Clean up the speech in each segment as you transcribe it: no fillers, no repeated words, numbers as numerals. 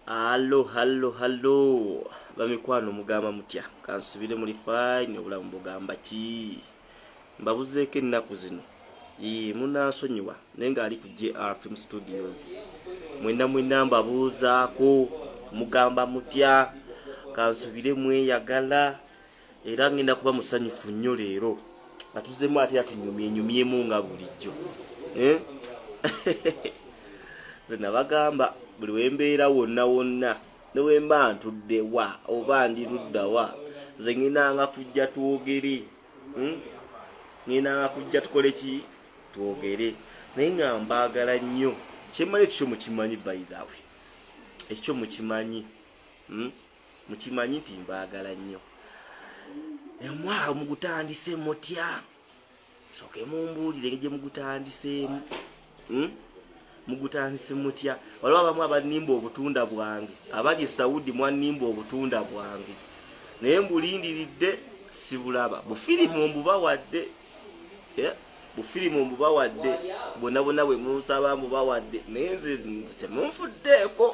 Hallo bamikwano mugamba mutya kansubire muri fine obulamu bugamba ki mbabuzeeko ennaku zino munansonyiwa naye nga ali ku JR Film Studios mwena mbabuuzaako mugamba mutya kansubire mweyagala era ngenda kuba musanyufu nnyo leero atuzemu ate atunyumyenyumyemu nga bulijjo ze nabagamba buli wembeera wonna newemba ntudde wa oba ndi ludda wa ze nginanga kujja twogere nginanga kujja tukole ki twogere naye nga mbaagala nnyo kyemmanyi ekyo mukimanyi by the way ekyo mukimanyi mukimanyi nti mbaagala nnyo emwaka mugutandise mutya soke mumbuulire gye mugutandiseemu mugutandise mutya waliwo abamu abanimba obutunda bwange abali Saudi mwanimba obutunda bwange naye mbulindiridde sibulaba bufirimu mbubawadde bufirimu mbubawadde bonna bwe munsaba mbubawadde naye nze temunfuddeeko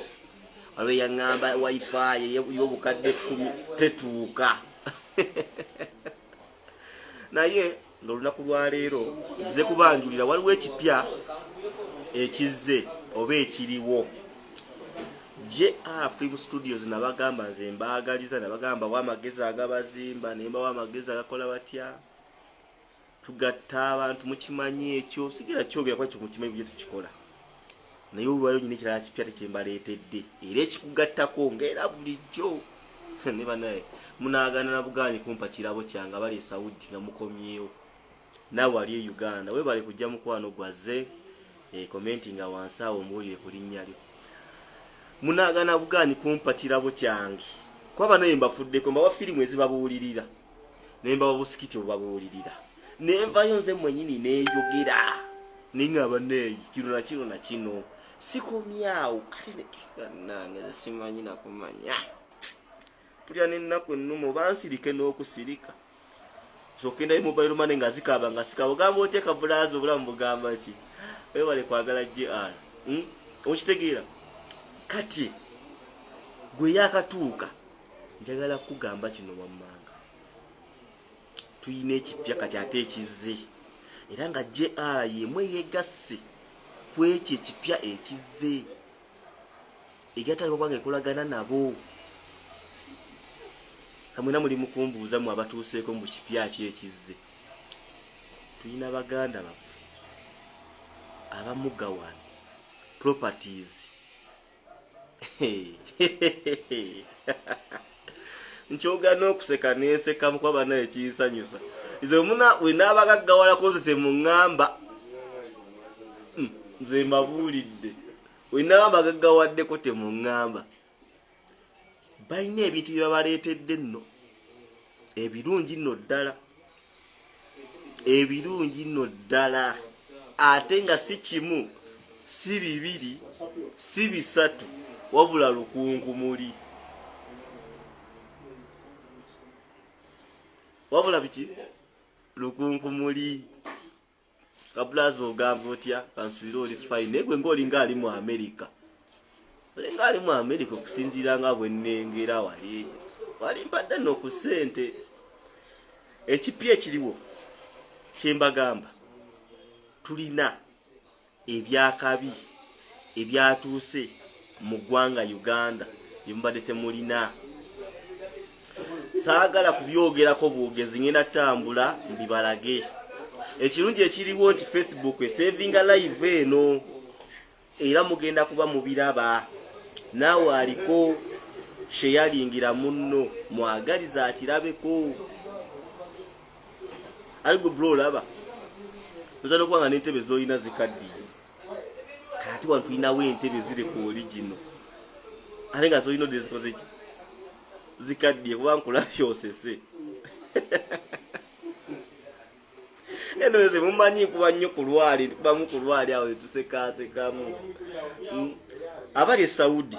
waliwo yaŋŋamba wifi y'obukadde 10 tetuuka naye ng'olunaku lwa leero nze kubanjulira waliwo ekipya ekizze oba ekiriwo JR Film Studios nabagamba nze mbaagaliza nabagamba wamagezi agabazimba nemba wamagezi agakola batya tugatta abantu mukimanyi ekyo sigera kyogera kwa ekyo mukimanyi bye tukikola naye olwaliro nyine ekirala kipya tekyembaleetedde era ekikugattako ng'era bulijjo ne banaye munaagana na bugaanyi kumpa kirabo kyange abali Saudi nga mukomyewo naawe ali e Uganda webale kujja mukwano gwazze komenti nga wansi awo mbuulire ku linnya lyo munaagana bugaanyi kumpa kirabo kyange kwaba naye mbafuddeko mbawa firimu ezibabuulirira naye mbawa busikiti obubabuulirira nenvayo nze mwenyini neeyogera neŋŋamba neeyi kino na kino sikomyawo ate nange simanyi nakumanya tulya n'ennaku ennumu bansirike n'okusirika sokendayo mobile money nga zikaba nga sikaba ogamba oteeka bulaazi obulamu bugamba ki webale kwagala JR okitegeera kati gwe yakatuuka njagala kugamba kino wammanga tuyina ekipya kati ate ekizze era nga JR yemwe yegasse ku ekyo ekipya ekizze egatali kubanga ekolagana nabo kamwena muli mukumbuuza mu abatuuseeko mu kipya ki ekizze tuyina baganda baffe abamugawan properties nkyogana okuseka nenseka mukwaba naye kinsanyusa ize wenaabagaggawalako nze temuŋŋamba nze mbabuulidde wenaabagaggawaddeko temuŋŋamba balina ebintu bye babaleetedde nno ebirungi nno ddala ate nga si kimu si bibiri si bisatu wabula lukunkumuli wabula biki lukunkumuli kabulazi ogamba otya kansubire oli fine naye gwe ng'olinga ali mu America olinga ali mu America okusinziira nga bwe nnengera wali mpadde nno ku ssente ekipya ekiriwo kyembagamba tulina ebyakabi ebyatuuse mu ggwanga Uganda byemubadde temulina saagala kubyogerako bwogezi ngenda tambula mbibalage ekirungi ekiriwo nti Facebook esavinga live eno era mugenda kuba mubiraba naawe aliko sheyalingira munno mwagaliza akirabeko aligwe bro laba nzana okuwanga n'entebe z'olina zikaddiye kati wano tulinawo entebe ziri ku original ate nga zolina ode zikoze ki zikaddiye kuba nkulabye osese eno ze mumanyi kuba nnyo kubamu ku lwali awo netusekasekamu abali e Saudi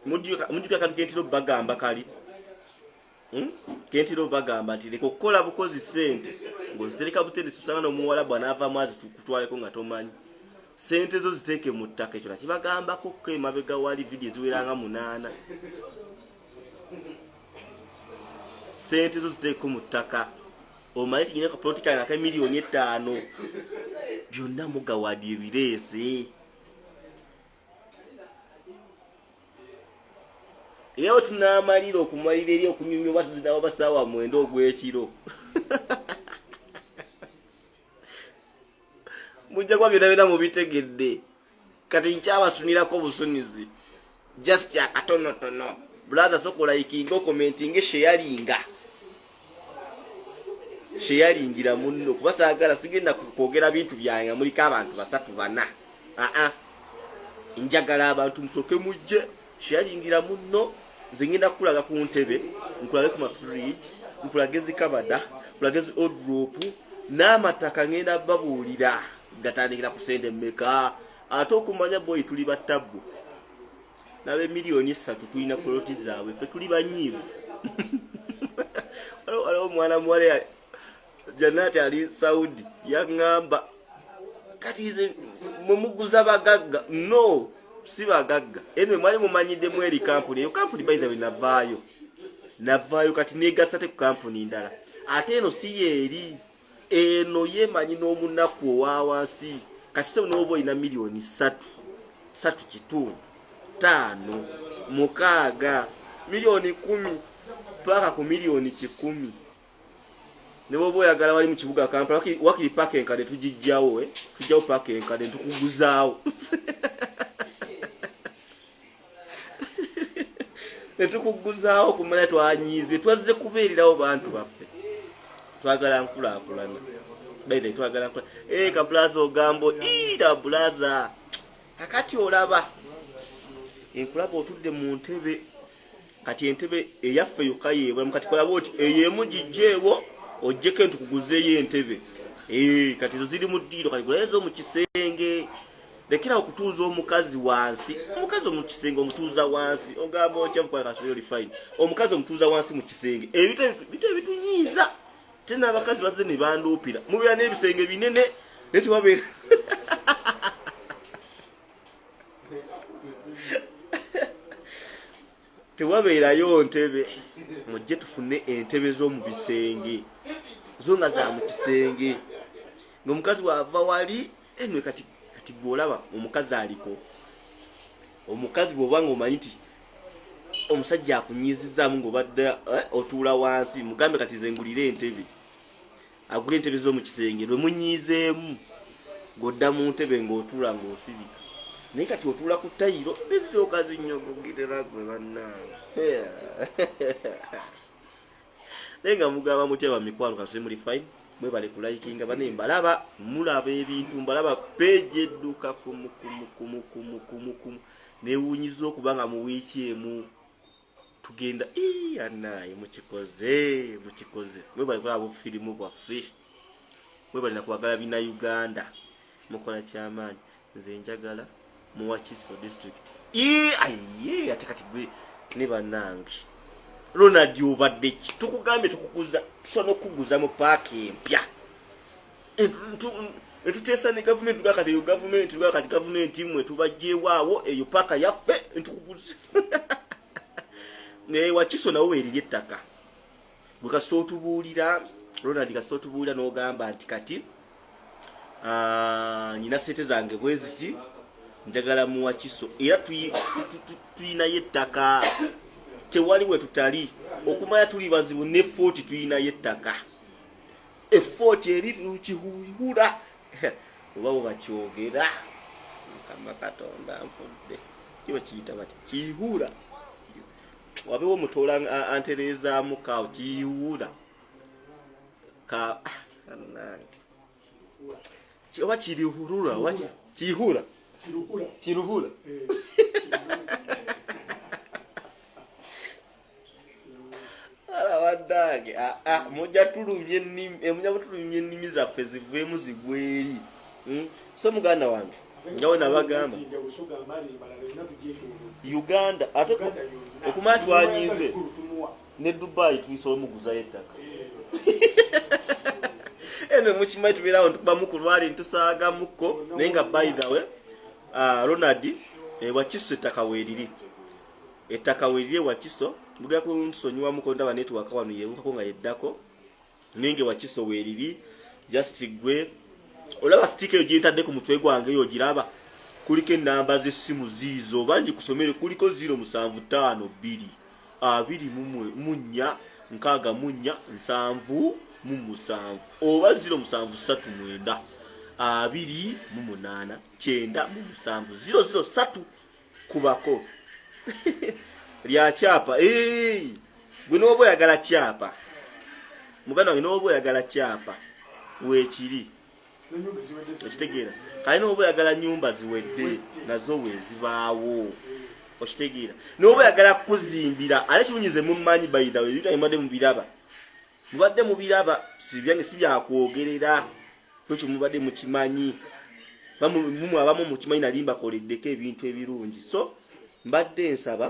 mujjuka kantu kentiro bagamba kali kentiro bagamba nti leka okukola bukozi ssente ng'ozitereka buteresi usanga n'omuwala bw'anaavaamu azikutwaleko nga tomanyi sente zo ziteeke mu ttaka. Ekyo nakibagambako ko emabega wali vidiyo eziweranga 8. Sente zo ziteeke mu ttaka. Omanye tinyine ka politika na ka milioni 5 byonna mugawadi ebireese. Leo tunamalira okumalira eri okunyumya tuzinawo basaawa 9 ogw'ekiro. Mujja kwa byonna mubitegedde. Kati nkyabasunirako busunizi. Just akatonotono. Brother sokola ikingo commenting sharinga. Sharingira munno kubasagala sigenda kwogera bintu byange muri abantu 3-4. Njagala abantu musoke mujje sharingira munno. Nze ngenda kulaga ku ntebe, nkulage ku fridge, nkulage zikabada, nkulage wardrobe, n'amataka ngenda babuulira gatandikira ku sente mmeka. Ate okumanya boy tuli battabu. Nabe milioni 3 tulina poloti zaabwe, ffe tuli banyiivu. Waliwo mwana muwala Janati ali Saudi yaŋŋamba kati nze mumuguza bagagga. No, si bagagga. Enwe mwali mumanyidde mu eri kampuni. Eyo kampuni by the way navaayo kati negasa te ku kampuni ndala. Ate eno si yeeri. Eno yemanyi n'omunaku owawansi. Kati se n'oba olina milioni 3, 3.5, 5, 6, milioni 10 paka ku milioni 10. Ne bwoba oyagala wali mu kibuga Kampala wakiri paka enkade tugijjawo tujjawo paka enkade tukuguzaawo. Netukuguzaawo kumanya twanyiize twazze kubeererawo bantu baffe. Twagala nkulaakulana. Baide twagala nkulaakulana. Ka blaza ogambo ida blaza. Akati olaba. Enkulaba otudde mu ntebe. Kati entebe eyaffe yukayeebwa mukati kola boti eyemu gijjeewo ojjeko ntukuguzeeyo entebe. Kati zo ziri mu ddiiro kati gulaezo mu kisenge. Lekera okutuuza omukazi wansi. Omukazi mu kisenge omutuuza wansi. Ogamba otya mukola kasuli fine. Omukazi omutuuza wansi mu kisenge. Ebintu ebitunyiiza. Tena abakazi bazze ne banduupira. Mubeera n'ebisenge binene ne tewabeera. Tewabeerayo ntebe. Mujje tufune entebe z'omu bisenge. Zo nga za mu kisenge. Ng'omukazi wava wali enwe kati gwolaba omukazi aliko. Omukazi bw'obanga omanyi nti omusajja akunyiizizaamu ng'obadde otuula wansi mugambe kati zengulire entebe. Agula entebe z'omu kisenge lwe munyiizeemu ng'odda mu ntebe ng'otuula ng'osirika. Naye kati otuula ku tayiro neziryoka zinyogogera gwe bannange. Naye nga mugamba mutya bamikwalo kasule muli fine. Mwebale kulayikinga bane mbalaba mulaba ebintu mbalaba page edduka kumu newunyiza okubanga mu wiiki emu tugenda anaye mukikoze mwebale kulaba firimu bwaffe mwebale nakwagala bina Uganda mukola kyamaanyi nze njagala mu Wakiso district ate kati gwe ne bannange Ronald obadde tukugambe tukuguza tusobola okuguza mu paaki empya. Etutesa ne government gakati government imwe tubajjeewaawo eyo paaka yaffe entukuguza. Ne Wakiso nawo weeriri ettaka. Bwe kasita otubuulira Ronald kasita otubuulira n'ogamba nti kati nyina sente zange bwe ziti njagala mu Wakiso era tuyinayo ettaka. Tewali we tutali okumanya tuli bazibu ne fort tuyina yettaka effort eri tukihura obabo bakyogera kama Katonda nfudde kiba kiyita bati kihura wabewo mutola antereza muka kihura ka kiba kirihurura wachi kihura kiruhura Dage moja tulumye nnimi zaffe ziveemu zigweri. So muganda wange njawo nabagamba Uganda ate okumanya twanyiize ne Dubai tuyisobola muguzayo ettaka. eno mukimanyi tubeerawo ntukuba mu kulwala ntusaaga muko naye nga by the way Ronald Wakiso ettaka weeriri Wakiso mbuga kunsonyiwamuko ndaba network wano yewukako nga yeddako ninge Wakiso weeriri just gwe olaba stick eyo gyentadde ku mutwe gwange eyo giraba kuliko enamba z'essimu ziizo bangi kusomere kuliko 075 2 24 7 oba 0739 28 9 003 kubako lya chapa gwe n'oba oyagala chapa muganda wange n'oba oyagala chapa weekiri okitegeera kale n'oba oyagala nyumba ziwedde nazo weezibaawo okitegeera n'oba oyagala kuzimbira ale kirunyize mummanyi bayida we mubadde mubiraba sibyange sibyakwogerera ekyo mubadde mukimanyi mumu abamu mukimanyi nali mbakoleddeko ebintu ebirungi so mbadde nsaba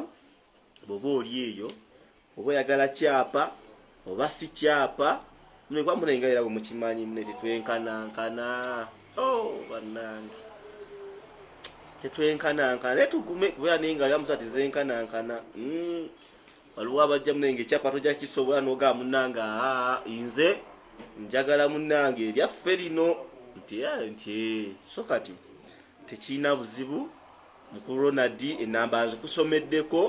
bwoba oli eyo oba oyagala kyapa oba si kyapa mnekwa munengaira bwe mukimanyi mune tetwenkanankana bannange tetwenkanankana naye tugume kubeera nenga yamusa tezenkanankana waliwo abajja munenge ekyapa tojja kisobola n'ogaa munnanga nze njagala munnange eryaffe lino nti so kati tekiina buzibu mukulu Ronald enamba nzikusomeddeko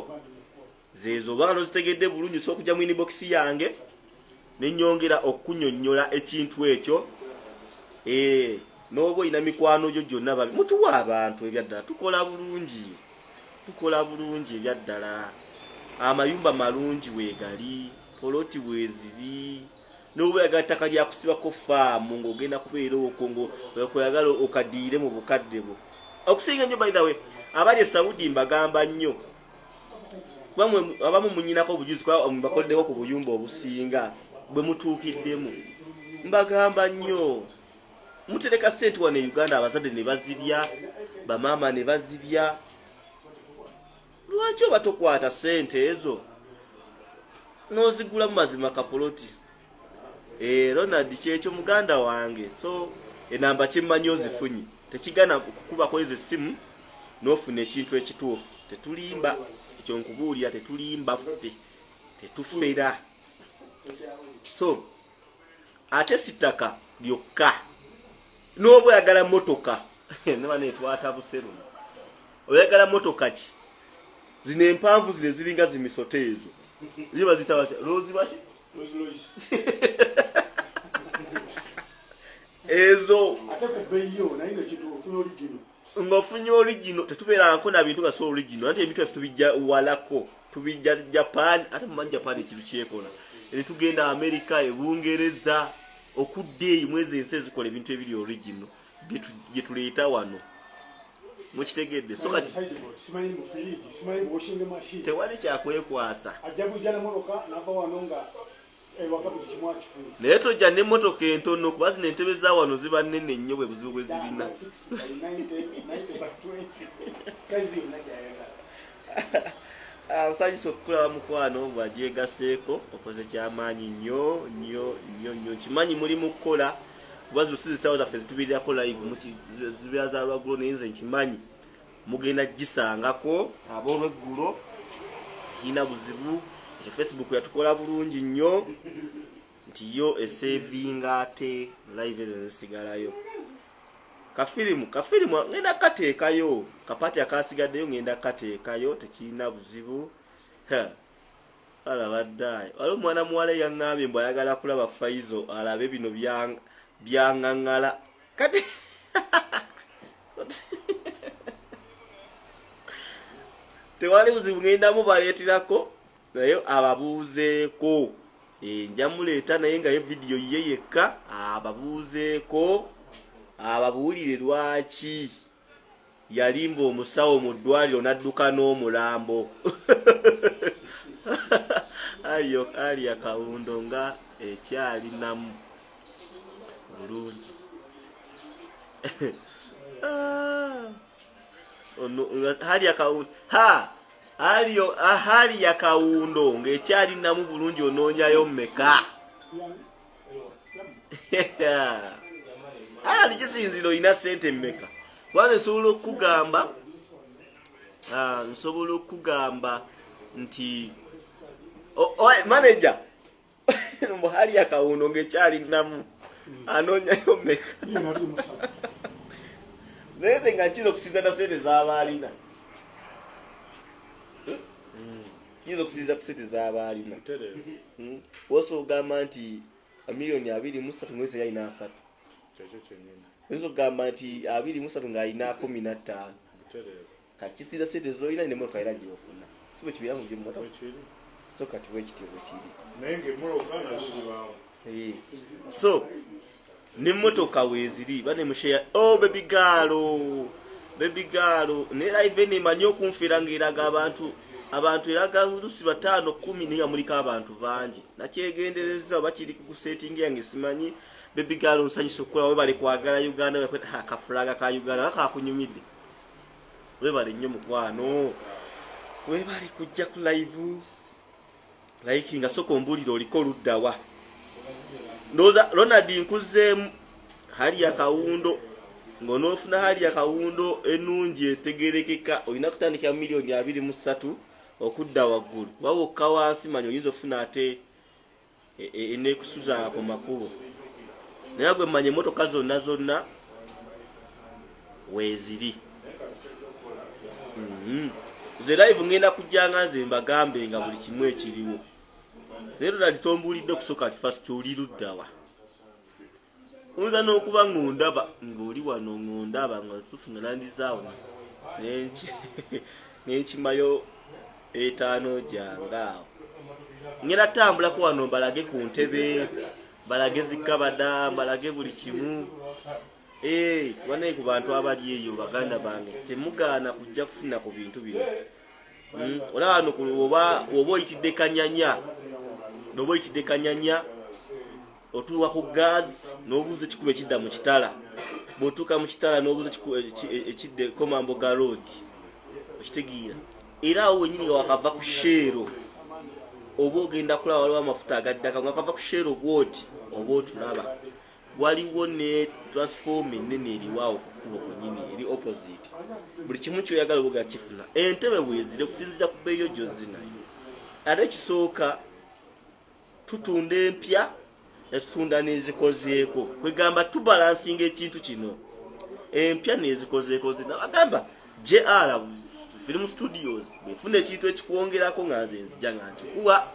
zeezo oba nozitegedde bulungi so okujja mu inbox yange nenyongera okunyonnyola ekintu ekyo n'oba olina mikwano gyo gyonna babi mutuwa abantu ebyaddala tukola bulungi ebyaddala amayumba malungi weegali poloti weeziri n'oba oyagala ttaka lyakusibako faamu ng'ogenda kubeera okwo ng'oyagala okaddiire mu bukadde bwo okusinga nnyo by the way abali e Saudi mbagamba nnyo abamu munyinako obujuzi mbakoleddeko ku buyumba obusinga bwe mutuukiddemu mbagamba nnyo mutereka ssente wano e Uganda abazadde ne bazirya bamaama ne bazirya lwaki oba tokwata ssente ezo n'ozigula mu mazima kapoloti Ronald kyekyo muganda wange so enamba kyemmanyi ozifunye tekigana kukubako ezo essimu n'ofuna ekintu ekituufu tetulimba ekyo nkubuulira tetulimba ffe tetufera so ate sitaka lyokka n'oba oyagala motoka neba netwata buseru oyagala motoka ki zino empanvu zino ziringa zimisoto ezo ziba zitaba rozi bati ezo ate kubeyo naye ng'ekintu ofuna origino ng'ofunye origino tetubeerangako na bintu nga so origino ate ebintu effe tubijja walako tubijja Japan ate mumanyi Japan ekintu kyekola tugenda America Bungereza okudde eyo mwezi ensi ezikola ebintu ebiri origino bye tuleeta wano mukitegedde so kati simanyi mufiriji simanyi washing machine tewali kyakwekwasa ajja kujja motoka nava wano nga naye tojja n'emmotoka entono kuba zino entebe za wano ziba nnene nnyo bwe buzibu bwe zirina musanyusa okukulaba mukwano bwagyegaseeko okoze kyamaanyi nnyo nkimanyi muli mu kukola kuba zosizisawo zaffe zitubirirako live zibeera za lwaggulo naye nze nkimanyi mugenda gisangako ab'olweggulo kirina buzibu ekyo Facebook yatukola bulungi nnyo nti yo esevinga ate live ezo zisigalayo kafirimu ngenda kateekayo kapati akasigaddeyo ngenda kateekayo tekirina buzibu alaba ddayi waliwo omwana muwala yaŋŋambye mbu ayagala kulaba Faizo alabe bino byaŋŋaŋŋala kati tewali buzibu ngenda mubaleeterako naye ababuuzeeko nja muleeta naye nga ye vidiyo ye yekka ababuuzeeko ababuulire lwaki yalimba omusawo mu ddwaliro n'adduka n'omulambo ayo Alya Kawundo nga ekyalinamu bulungi Alya Kawundo ng'ekyalinamu bulungi onoonyayo mmeka Likisinziro olina ssente mmeka? Kwanza nsobola okugamba nti manager muhali akawundo ng'ekyali namu anoonyayo mmeka? naye nga kiyinza okusinza na ssente z'abaalina. Kiyinza okusinza ku ssente z'abaalina. Wose ogamba nti miliyoni 23 mwezi yalina 3. Oyinza okugamba nti 23 ng'alina 15. Kati kisinza ssente z'olina n'emmotoka era gy'ofuna. Si bwe kibeera mu gy'emmotoka. So kati bwekityo bwe kiri. So n'emmotoka weeziri banemusheya baby girl ne live nemanyi okunfeera ng'eraga abantu eraga lusi 5 10 niga muliko abantu bangi nakyegendereza oba kiri kukusetting yange simanyi. Baby girl nsanyisa okukola webale kwagala Uganda wekweta akafulaga ka Uganda akakunyumidde. Webale nnyo mukwano, webale kujja ku live like nga soko mbulira oliko luddawa. Ndoza Ronald nkuzeemu hali akawundo ng'onoofuna hali akawundo ennungi etegerekeka olina kutandika miliyoni 23 okudda waggulu. Waba okka wansi manyi oyinza ofuna ate eneekusuzanga ku makubo. Naye gwe manya emmotoka zonna weeziri. Nze live ngenda kujjanga nze mbagambe nga buli kimu ekiriwo. Leero Ronald tombuulidde okusooka ati fast oli luddawa. Oyinza n'okuba ng'ondaba ng'oli wano ng'ondaba nga tufuna landizaawo n'enkimayo 5 jangaawo. Ngenda tambulako wano mbalage ku ntebe, balage zikabada, balage buli kimu. Banaye ku bantu abali eyo baganda bange temugaana kujja kufuna ku bintu bino. Olaba wano oba oyitidde kanyanya otuuka ku gaazi n'obuuza ekikuba ekidda mu kitala. Bw'otuuka mu kitala n'obuuza ekidde Komamboga Road okitegeera. Era awo wenyini nga wakava ku Shero oba ogenda kulaba waliwo amafuta agaddaka nga wakava ku Shero bwoti oba otulaba. Waliwo ne transform ennene eriwaawo ku kkubo kwennyini eri opposite. Buli kimu kyoyagala oba kifuna. Entebe weezire kusinzira ku bbeeyo gy'ozinayo. Ate ekisooka tutunda empya netutunda n'ezikozeeko. Kwegamba tubalansinga ekintu kino. Empya n'ezikozeeko zina bagamba JR Film Studios befuna ekintu ekikwongerako nga nze nzija nga nkikuwa.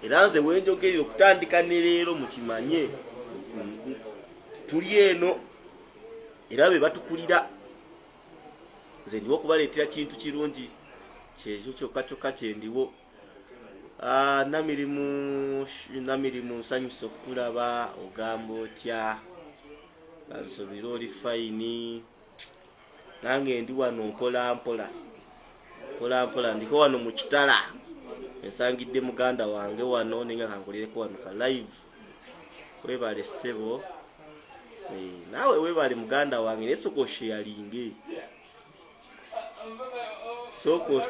Era nze wenjogerera okutandika ne leero mukimanye. Tuli eno era be batukulira. Nze ndiwo okubaleetera kintu kirungi kyekyo kyokka kyendiwo. Namirimu nsanyusa okulaba ogamba otya nsobera oli fayini. Nange ndi wano mpola mpola ndiko wano mu kitala ensangidde muganda wange wano nenga kankolireko wano ka live. Webale ssebo naawe webale muganda wange naye soko sharinge soko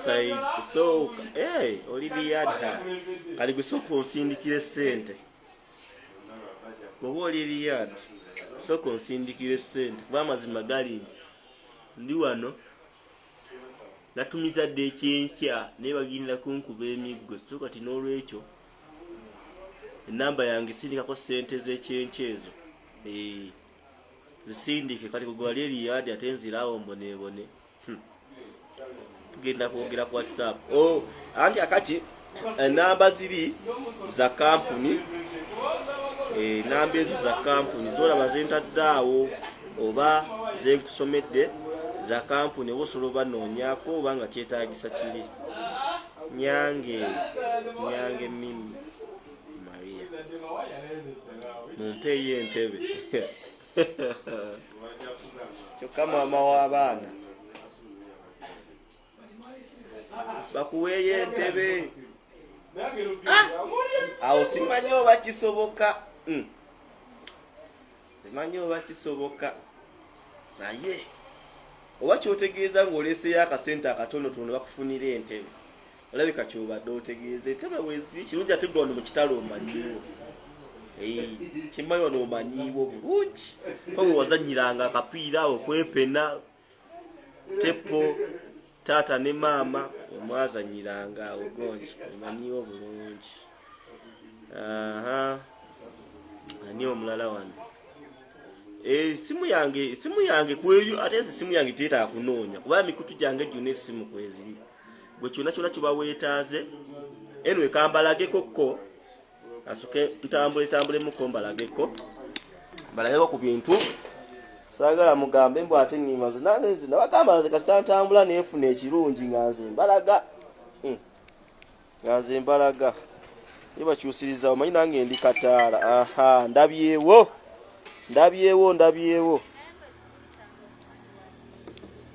oli liyada kali gwe soko nsindikire ssente. Bw'oba oli liyada soko nsindikire ssente kuba amazima gali nti ndi wano natumiza dde ekyenkya naye baginira kunkuba emiggo. So kati n'olwekyo enamba yange sindikako ssente z'ekyenkya ezo zisindike kati kugwali eriyadi ate nzirawo mbonebone. Tugenda kwogera ku WhatsApp. Anti akati enamba ziri za kampuni. Namba ezo za kampuni zolaba zentaddeawo oba zenkusomedde za kampuni oba osobola obanoonyako oba nga kyetaagisa kiri. Nyange Mimi Maria mumpeeyo entebe. Kyokka maama w'abaana bakuweeyo entebe. Awo simanyi oba kisoboka. Naye oba kyotegeeza ng'oleseeyo akasente akatonotono bakufunira entebe. Olabika kyobadde otegeeza entebe weeziri kirungi ate gwe wano mu kitalo omanyiwo. kimanyi ono omanyiiwo bulungi ko bwe wazanyiranga akapiira okwepena tepo taata ne maama omwazanyiranga ogonji omanyiiwo bulungi. Ani omulala wano simu yange kwelyo ate simu yange teeta kunoonya kuba mikutu gyange gyonna essimu kweziri gwe kyonna kyonna kiba weetaaze enwe kambalageko ko asuke ntambulemu mbalageko ku bintu saagala mugambe mbw ate nnimaze nange nze nabagamba nze kasita ntambula neefuna ekirungi nga nze mbalaga yebakyusiriza omanyi nange ndi kataala. Ndabyewo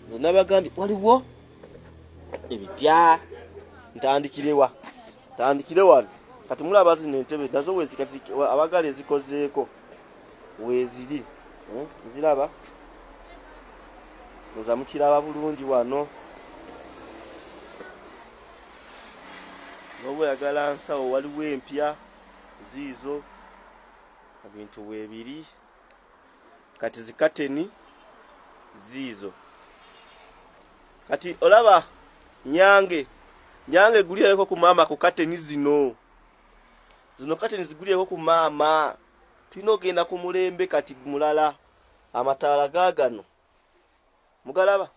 nze nabagambye waliwo ebipya ntandikire wano kati mulaba zino entebe nazo abagala ezikozeeko weeziri ziraba oza mukiraba bulungi wano n'obweyagala nsawo waliwo empya ziizo ebintu weebiri kati zikateni ziizo kati olaba nyange gulireko ku maama ku kateni zino kateni zigulireko ku maama tulina ogenda ku mulembe kati mulala amataala gaagano mugalaba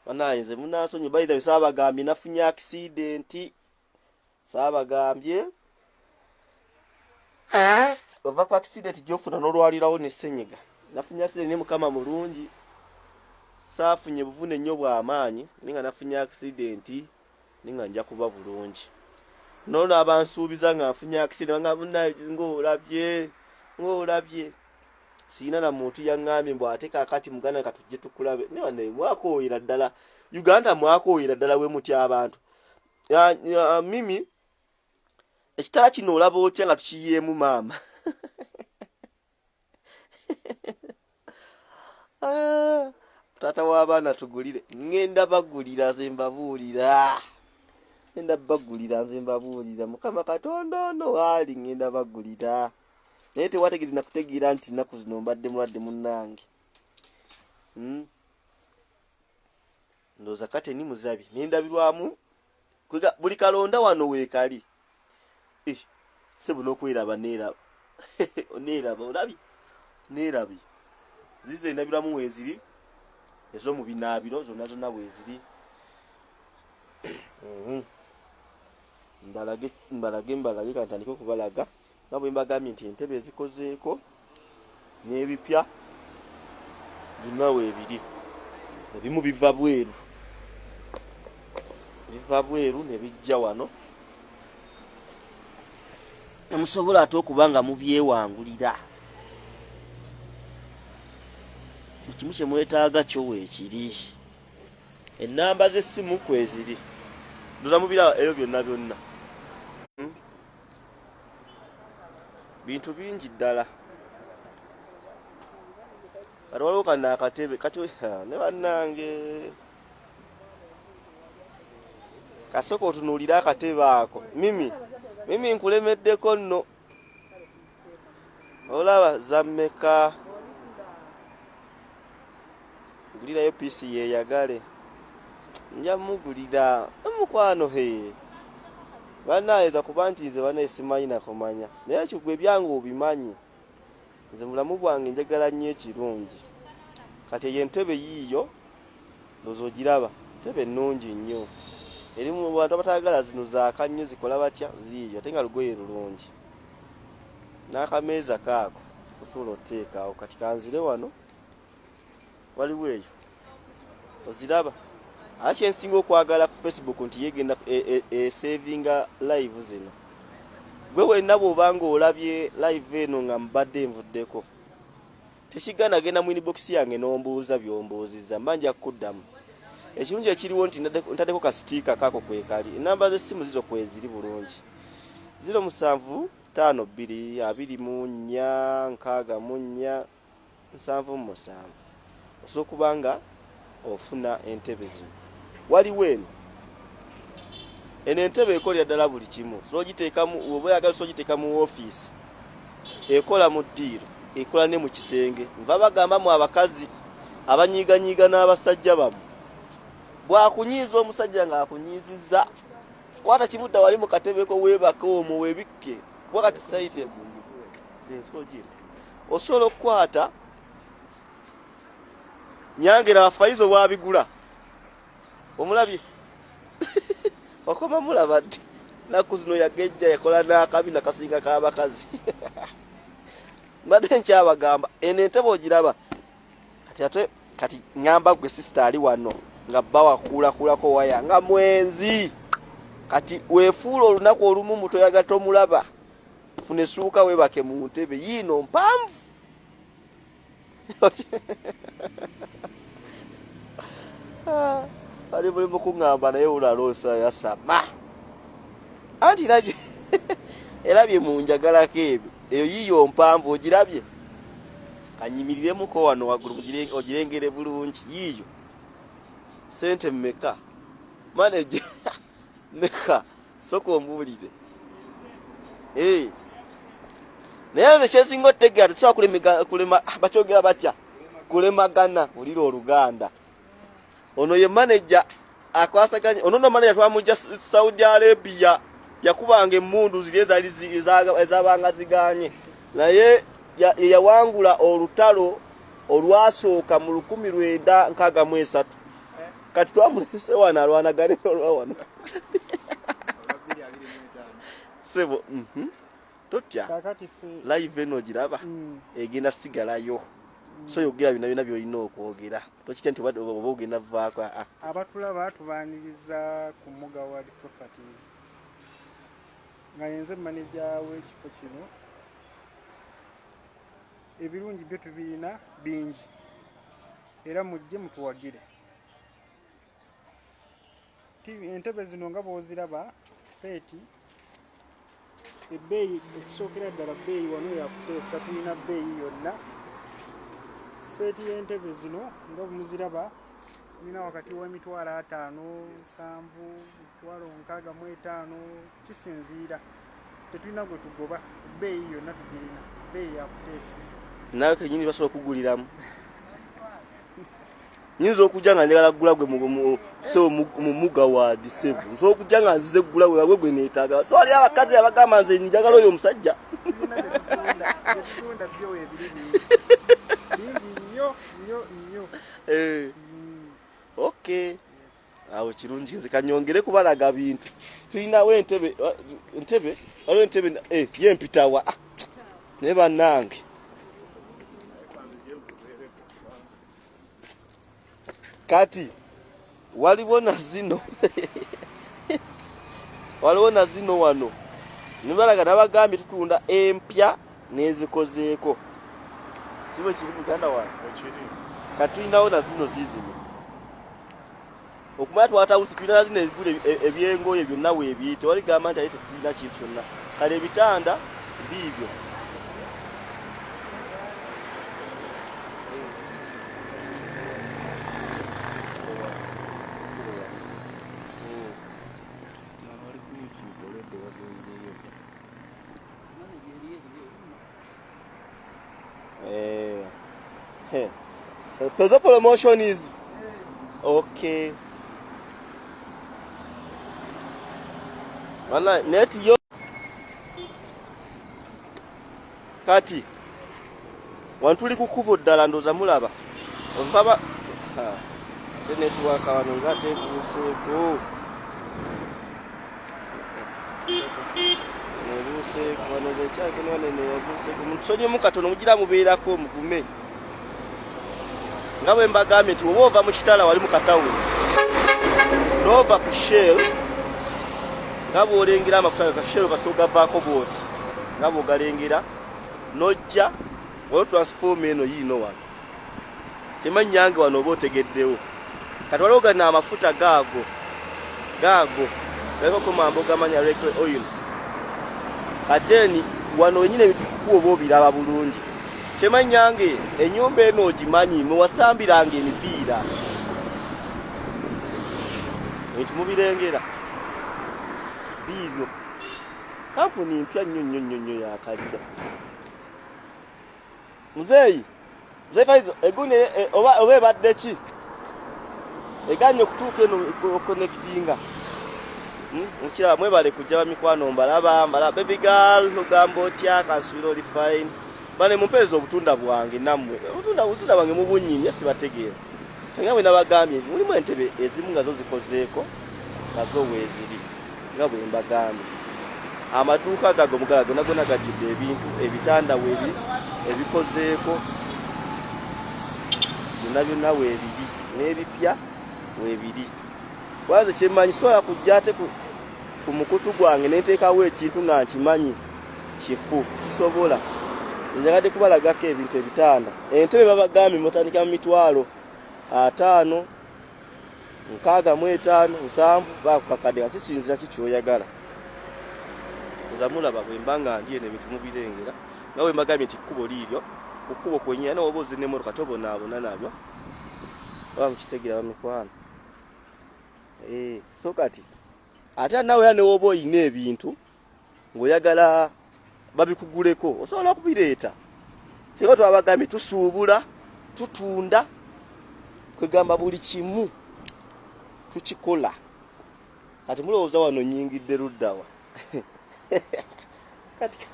banaayinze munansonyi bayitha saabagambye nafunye accident saabagambye ova ku accident gyofuna n'olwalirawo n'essenyiga nafunye accident ne mukama mulungi saafunye buvune nnyo bw'amaanyi ninga nafunye accident ninga nja kuba bulungi nono abansuubiza nga nfunye accident ng'olabye siina na muntu yaŋŋambye mbw ate kaakati muganda katujje tukulabe ne mwakooyera ddala Uganda mwakooyera ddala we mutya abantu mimi ekitala kino olaba otya nga tukiyeemu maama taata w'abaana tugulire ŋŋenda bagulira nze mbabuulira mukama katonda ono waali ŋŋenda bagulira naye tewategeeza nakutegeera nti nnaku zino mbadde mulwadde munnange ndowooza kateni muzabi nendabirwamu buli kalonda wano weekali sebuno okweraba neeraba olabye neerabye zize endabirwamu weeziri ez'omubinaabiro zonna weeziri mbalage kantandike okubalaga nga bwe mbagambye nti entebe ezikozeeko n'ebipya byonna weebiri ebimu biva bweru ne bijja wano nemusobola ate okuba nga mubyewangulira ekimu kye mwetaaga kyo weekiri ennamba z'essimu kweziri ndoza mubira ebyo byonna bintu bingi ddala kati waliwo kana akatebe kati ne bannange kasooka otunuulire akatebe ako mimi nkulemeddeko nno olaba zammeka ngulirayo piisi yeeyagale nja mugulira omukwano banaayeza kuba nti nze banaye simanyi nakumanya naye ekigwe ebyange obimanyi nze mulamu bwange njagala nnyo ekirungi kati eyo entebe yiiyo ndoza ogiraba ntebe nnungi nnyo erimu bantu abataagala zino zaaka nnyo zikola batya ziiyo ate nga lugoye lulungi n'akameeza kaako osobola oteekaawo kati kanzire wano waliwo eyo oziraba ate kyensinga okwagala ku Facebook nti yegenda savinga live zino gwe wenna bw'obanga olabye live eno nga mbadde nvuddeko tekigana genda mu inbox yange n'ombuuza by'ombuuzizza mba nja kukuddamu ekirungi ekiriwo nti ntaddeko kasitiika kaako kwekali enamba z'essimu zizo kweziri bulungi 075246477 osobola okuba nga ofuna entebe zino waliwo eno entebe ekolera ddala buli kimu so ogiteekamu oba oyagala so ogiteeka mu woofiisi ekola mu ddiiro ekola ne mu kisenge nva bagamba mu abakazi abanyiiganyiiga n'abasajja bamu bwakunyiiza omusajja ng'akunyiizizza kwata kibudda wali mu katebeko weebake omwo weebikke wakati sayite osobola okukwata nyangera abafaizo bwabigula omulabye wakoma mulabadde naku zino yagejja yakola n'akabi nakasinga k'abakazi mbadde nkyabagamba eno entebe ogiraba kati ngamba gwe sisita ali wano nga bba wakuulakuulako waya nga mwenzi kati weefuula olunaku olumu mutoyaga tomulaba funa essuuka weebake mu ntebe yiino mpanvu ali mulimu kuŋŋamba naye ulaloosa yasama anti nabye erabye mu njagalako ebyo eyo yiiyo mpanvu ogirabye kanyimiriremu wano waggulu ogirengere bulungi yiiyo sente mmeka manager meka soko ombuulire naye nekyesinga otegeera tetusobola kulema bakyogera batya kulemagana olira oluganda ono ye manager akwasaganya ono no manager twamujja Saudi Arabia yakubanga emmundu ziri ezabanga ziganye naye yawangula olutalo olwasooka mu 1963 kati twamulese wano alwanagane olwawano sebo totya live eno giraba egenda sigalayo so yogera bina bina byolina okwogera tokitya nti oba ogenda vaako abatulaba tubaaniriza ku Mugaward Properties nga yenze manager w'ekifo kino ebirungi byo tubirina bingi era mujje mutuwagire entebe zino nga bw'oziraba seeti ebbeeyi okusookera ddala bbeeyi wano yakuteesa tulina bbeeyi yonna seeti y'entebe zino nga muziraba tulina wakati w'emitwalo 5 7 65 kisinziira tetulina gwe tugoba bbeeyi yonna tugirina bbeeyi yakuteesa nawe kenyini basobola okuguliramu nyinza okujja nga njagala kugula gwe mu Mugaward Sebu nsobola okujja nga nzize kugula gwe gwe neetaaga so ali abakazi abagamba nze njagala oyo omusajja ebitunda byo ebiri bingi nnyo okay awo kirungi nze kanyongere kubalaga bintu tulinawo entebe waliwo entebe yempitawa naye bannange kati waliwo na zino wano nibalaga nabagambye tutunda empya nezikozeeko kiba kiri muganda wange kati tulinawo na zino zizino okumanya twatawusi tulina zino ezigula ebyengoye byonna weebiyite waligamba nti aye tetulina kintu kyonna kale ebitanda biibyo So the promotion is okay. Wana net yo kati wantuli kukubo ddala ndoza mulaba onfaba network wano ngate kuseeko nebuse kwanoze cyake none nebuse kumusonye mukatono mugira mubeerako mugume ngawe mbagambye nti woba ova mu kitala wali mu katawuni nova ku Shell nga bw'olengera amafuta ga Shell kasito gavaako bwoti nga bw'ogalengera nojja waliwo transforma eno yiino wano temannyange wano oba otegeddewo kati waliwo galina amafuta gaago galiko komambo gamanya recre oil kadeni wano wenyine ebitukuku oba obiraba bulungi temannyange ennyumba eno ogimanyi mwewasambiranga emipiira ekyo mubirengera biibyo kampuni mpya nnyo yakajja Muzeeyi Faizo egune oba ebadde ki eganye okutuuka eno okonectinga nkira mwebale kujja bamikwano mbalaba baby girl ogamba otya kansubira oli fine bane mumpeeza obutunda bwange nammwe obutunda bwange mubunyimye sibategeera nga bwe nabagambye mulimu entebe ezimu nga zo zikozeeko nazo weeziri nga bwe mbagambye amaduuka gago mugalago nagona gajjudde ebintu ebitanda weebi ebikozeeko byonna weebiri n'ebipya weebiri kwanze kyemmanyi sobola kujja ate ku mukutu gwange nenteekawo ekintu nga nkimanyi kifu kisobola njagadde kubalagako ebintu ebitanda entebe babagambye mutandika mu mitwalo 5 65 7 bakukakadde nga kisinzira kikyoyagala nza mulaba bwe mbanga ndi eno ebintu mubirengera nga bwe mbagambye nti kkubo liiryo ku kkubo kwennyina n'oba ozze n'emmotoka tobonaabona nabyo oba mukitegera bamikwano so kati ate nawe era newoba oyina ebintu ng'oyagala babikuguleko osobola okubireeta fenga twabagambye tusuubula tutunda kwegamba buli kimu tukikola kati mulowooza wano nyingidde luddawa kati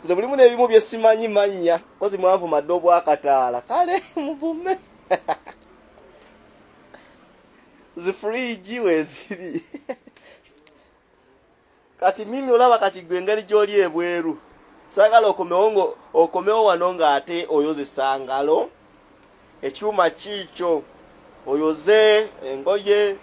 nze mulimu n'ebimu bye simanyi mannya kozi mwanvumadde obwakataala kale muvume zifuriji weeziri kati mimi olaba kati gwe engeri gy'oli ebweru saagala okomewo wano ng'ate oyozesa ngalo ekyuma kiikyo oyoze engoye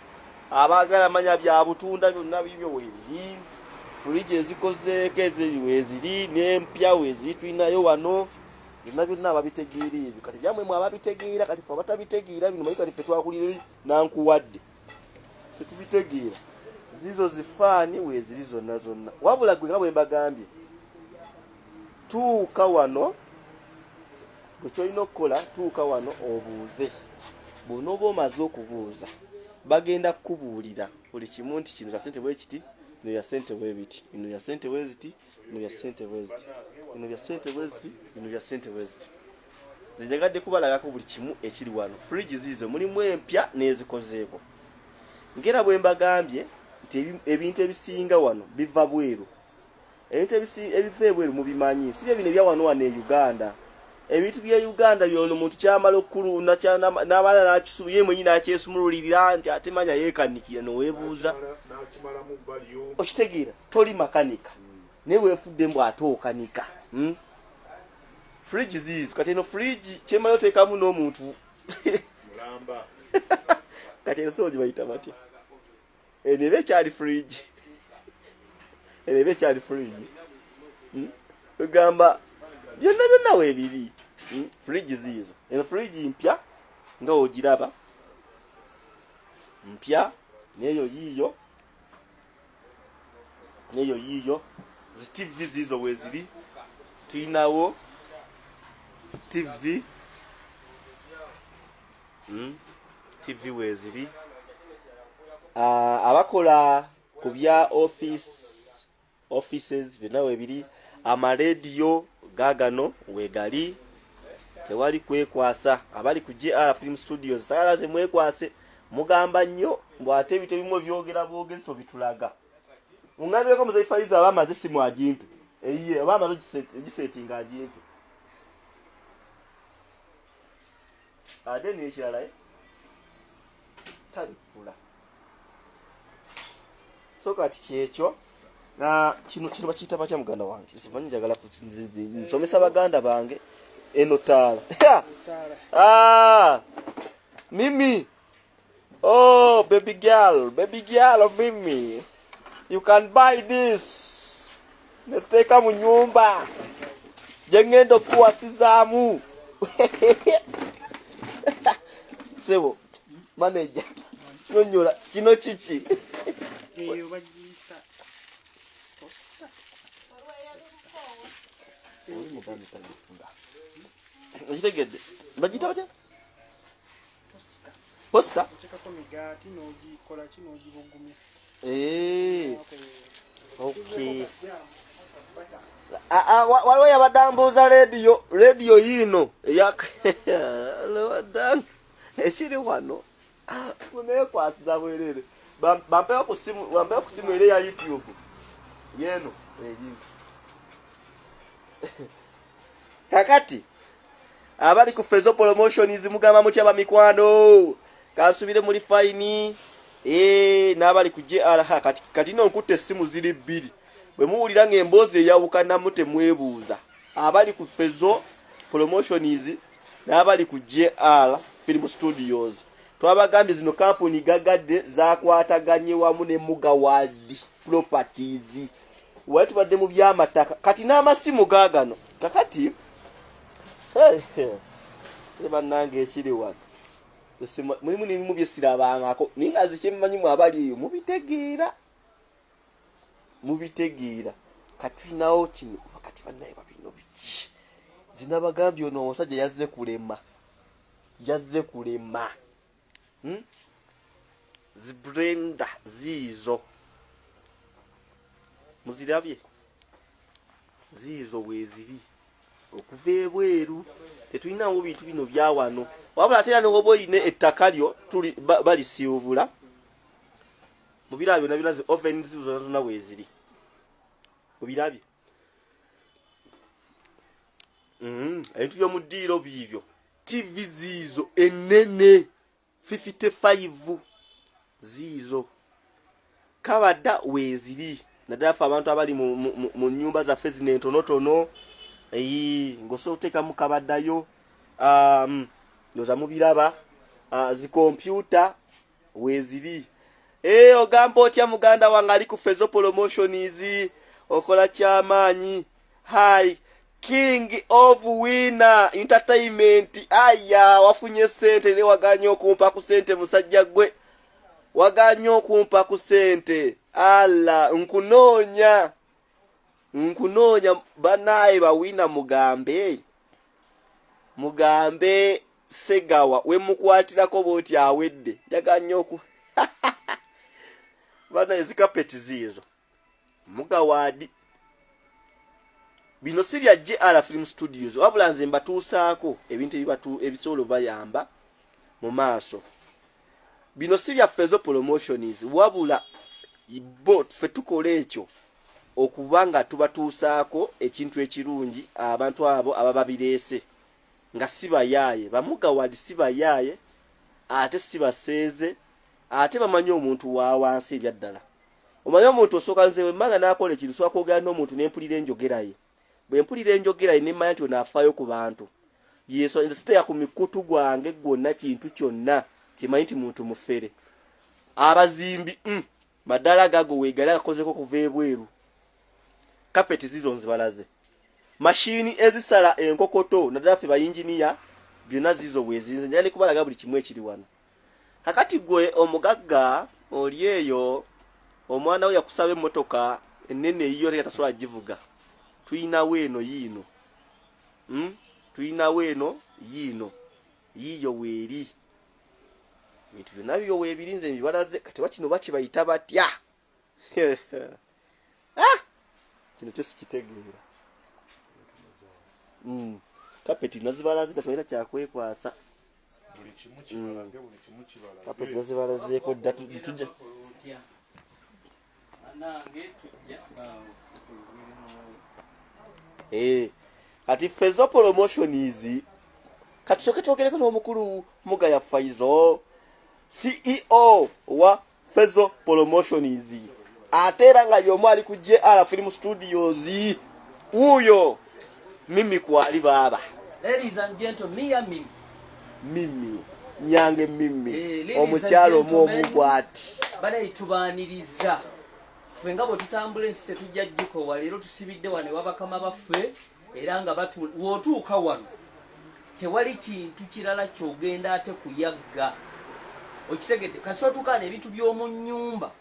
abaagala manya bya butunda byonna bibyo weebiri furiji ezikozeeko eziri weeziri n'empya weeziri tulinayo wano byonna ababitegeera ebyo kati byamwemu ababitegeera kati fe abatabitegeera bino mayi kati fe twakulira nankuwadde tetubitegeera zizo zifaani weeziri zonna wabula gwe nga bwe mbagambye tuuka wano gwe kyolina okukola tuuka wano obuuze bw'onooba omaze okubuuza bagenda kukubuulira buli kimu nti kino kya ssente bwe kiti bino bya ssente bwe biti bino bya ssente bwe ziti bino bya ssente bwe ziti bino bya ssente bwe ziti bino bya ssente bwe ziti nze njagadde kubalagako buli kimu ekiri wano fridge ziizo mulimu empya n'ezikozeeko ngera bwe mbagambye nti ebintu ebisinga wano biva bweru ebintu ebiva ebweru mubimanyi si byo bino ebya wano e Uganda ebintu bya Uganda byono muntu kyamala okulunda n'abana n'akisubu ye mwenyi n'akyesumululirira nti ate manya yeekanikira noweebuuza okitegeera toli makanika naye weefudde mbw ate okanika fridge ziizo kati eno fridge kyemayo oteekamu n'omuntu mulamba kati eno soogi bayita batya eno eba ekyali fridge eno eba ekyali fridge egamba byonna weebiri fridge ziizo eno fridge mpya nga ogiraba mpya neyo yiyo zi TV ziizo weeziri tuyinawo TV TV weeziri abakola ku bya offices byonna weebiri amarediyo gagano weegali tewali kwekwasa abali ku JR Film Studios saalaze mwekwase mugamba nnyo mbwate ebintu ebimu byogera bwogezi tobitulaga mungambireko muzeyi Faizo abamaze simu agimpe eyiye abamaze gisetinga agimpe ate n'ekirala tabikula so kati kyekyo na kino bakiyita batya muganda wange simanyi njagala nsomesa baganda bange eno taala Mimi oh baby girl Mimi you can buy this neteeka mu nyumba jengenda okuwasizaamu sebo manager nyonyola kino kiki okitegedde bagiyita batya posta okay waliwo yabadambuuza radio yino eyawadanga ekiri wano muneekwasiza bwerere bampewo ku simu ere ya YouTube yeno kakati abali ku Fezo Promotions mugamba mutya bamikwano kansubire muri fine n'abali ku JR kati no nkutte essimu ziri bbiri bwe muwulira ng'emboozi eyawukanamu temwebuuza abali ku Fezo Promotions n'abali ku JR Film Studios twabagambye zino kampuni gagadde zakwataganye wamu ne Mugawad Properties watu badde mu byamataka kati n'amasimu gaagano kakati bannange ekiri wano mulimu n'ebimu byesirabangako naye nga zekyemmanyimu abaliyo mubitegeera kati tulinawo kino kati bannaye babino biki zinabagambye ono omusajja yazze kulema zibrenda ziizo muzirabye ziizo bweziri okuva ebweru tetulinawo bintu bino byawano wabula ate era noba oyine ettaka lyo balisiubula mubirabye byonna biraze ovens zonna bweziri mubirabye ebintu byomu ddiiro biibyo TV ziizo enene 55 ziizo kabadda weziri naddala ffe abantu abali mu nnyumba zaffe zino entonotono ng'osobola okuteekamu kabaddayo ndoza mubiraba zikompyuta weziri ogamba otya muganda wange ali ku Fezo Promotions okola kyamaanyi hi King of Winner Entertainment aya wafunye sente ne waganya okumpa ku sente musajja gwe waganya okumpa ku sente ala nkunoonya banaye bawina mugambe Segawa we mukwatirako boti awedde yaganya oku banaye zikapeti zizo Mugawadi bino si bya JR Film Studios wabula nze mbatuusaako ebintu ebisobola bayamba mu maaso bino si bya Fezo Promotions wabula ffe tukola ekyo okuba nga tubatuusaako ekintu ekirungi abantu abo abababireese nga si bayaaye Bamugawadi si bayaaye ate si baseeze ate bamanyi omuntu wa wansi ebyaddala omanyi omuntu osooka nze wemmanga n'akola ekintu sobola kwogera n'omuntu n'empulira enjogera ye bwe mpulira enjogera ye nemanya nti onaafaayo ku bantu yesu nze siteya ku mikutu gwange gwonna kintu kyonna kimanyi nti muntu mufere abazimbi madala gago weegala gakozeko kuva ebweru kapeti zizo nzibalaze mashini ezisala enkokoto naddala ffe bayinginiya byonna zizo bwezinze njala ne kubalaga buli kimu ekiri wano kakati gwe omugagga oli eyo omwana we yakusaba emmotoka ennene eyiyo te tasobola givuga tuyinawo eno yiino yiyo weeri bintu byonna byo weebirinze mbibalaze kati bakino bakibayita batya kino kyo sikitegeera kapeti nazibalaze tatwalina kyakwekwasa kapeti nazibalazeeko dda tujja kati Fezo Promotions kati soke twogereko n'omukulu Mugaya Faizo CEO wa Fezo Promotions ate era nga y'omu ali ku JR Film Studios uyo mimi kwali baba ladies and gentlemen mimi nyange mimi omukyalo omubwati bale tubaniriza fenga bwe tutambula ensi tetujja jjiko walero tusibidde wane wabakama baffe era nga wotuuka wano tewali kintu kirala kyogenda ate kuyagga okitegedde kasita otuukaana ebintu by'omu nnyumba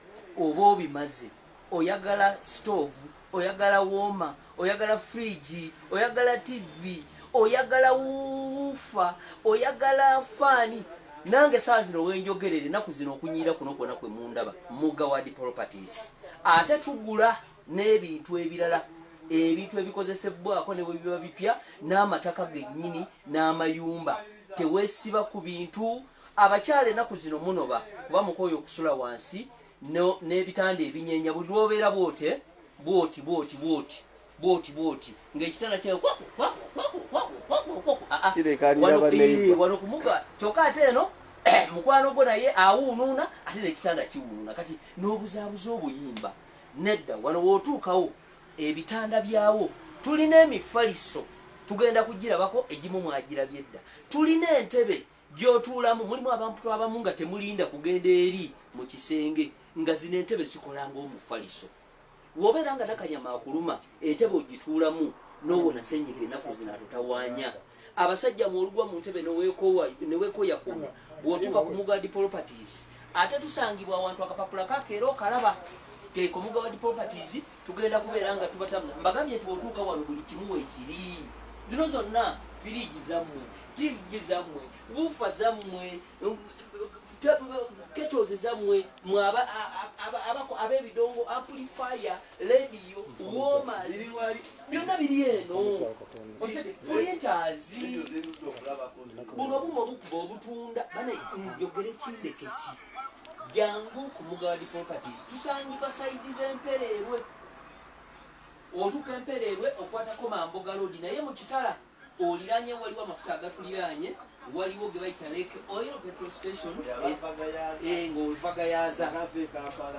oba obimaze oyagala stove oyagala wooma oyagala fridge oyagala TV oyagala wuufa oyagala faani nange saa zino wenjogerere naku zino okunyiira kuno kwona kwe mundaba Mugawadi Properties ate tugula n'ebintu ebirala ebintu ebikozesebwako ne bwe biba bipya n'amataka gennyini n'amayumba. Teweesiba ku bintu. Abakyala ennaku zino munoba kuba mukooyo okusula wansi n'ebitanda ebinyeenya buli lwobeera bwoti ng'ekitanda kyawe wano kumuga kyokka ate eno mukwano gwo naye awuunuuna ate n'ekitanda kiwuunuuna. Kati n'obuzaabuza obuyimba nedda wano wootuukawo ebitanda byawo tulina emifaliso tugenda kugirabako egimu mwagirabye edda. Tulina entebe gy'otuulamu, mulimu abantu abamu nga temulinda kugenda eri mu kisenge nga zino entebe zikola ng'omufaliso. Wobeera nga nakanyama akuluma entebe ogituulamu n'owona ssenyiga ennaku zino atotawaanya. Abasajja mwolugwa mu ntebe neweekooya kumu bw'otuuka ku Mugadi Properties ate tusangibwa awantu akapapula kakeera okalaba ko Mugadi Properties tugenda kubeera nga tubatamu. Mbagambye nti bw'otuuka wano buli kimu weekiri. Zino zonna firiji zammwe, TV zammwe, wuufa zammwe, kettles zammwe, ab'ebidongo, amplifier, radio, warmers, byonna biri eno. Printers, buno obumu obukuba obutunda. Bana njogera ekindeke ki jangu ku Mugadi Properties tusangibwa sayidi z'Empereerwe. Otuuka Empereerwe okwatako Mamboga Road naye mu kitala oliranye waliwo amafuta agatuliranye waliwo ge bayita Lake Oil Petrol Station ng'oluvagayaza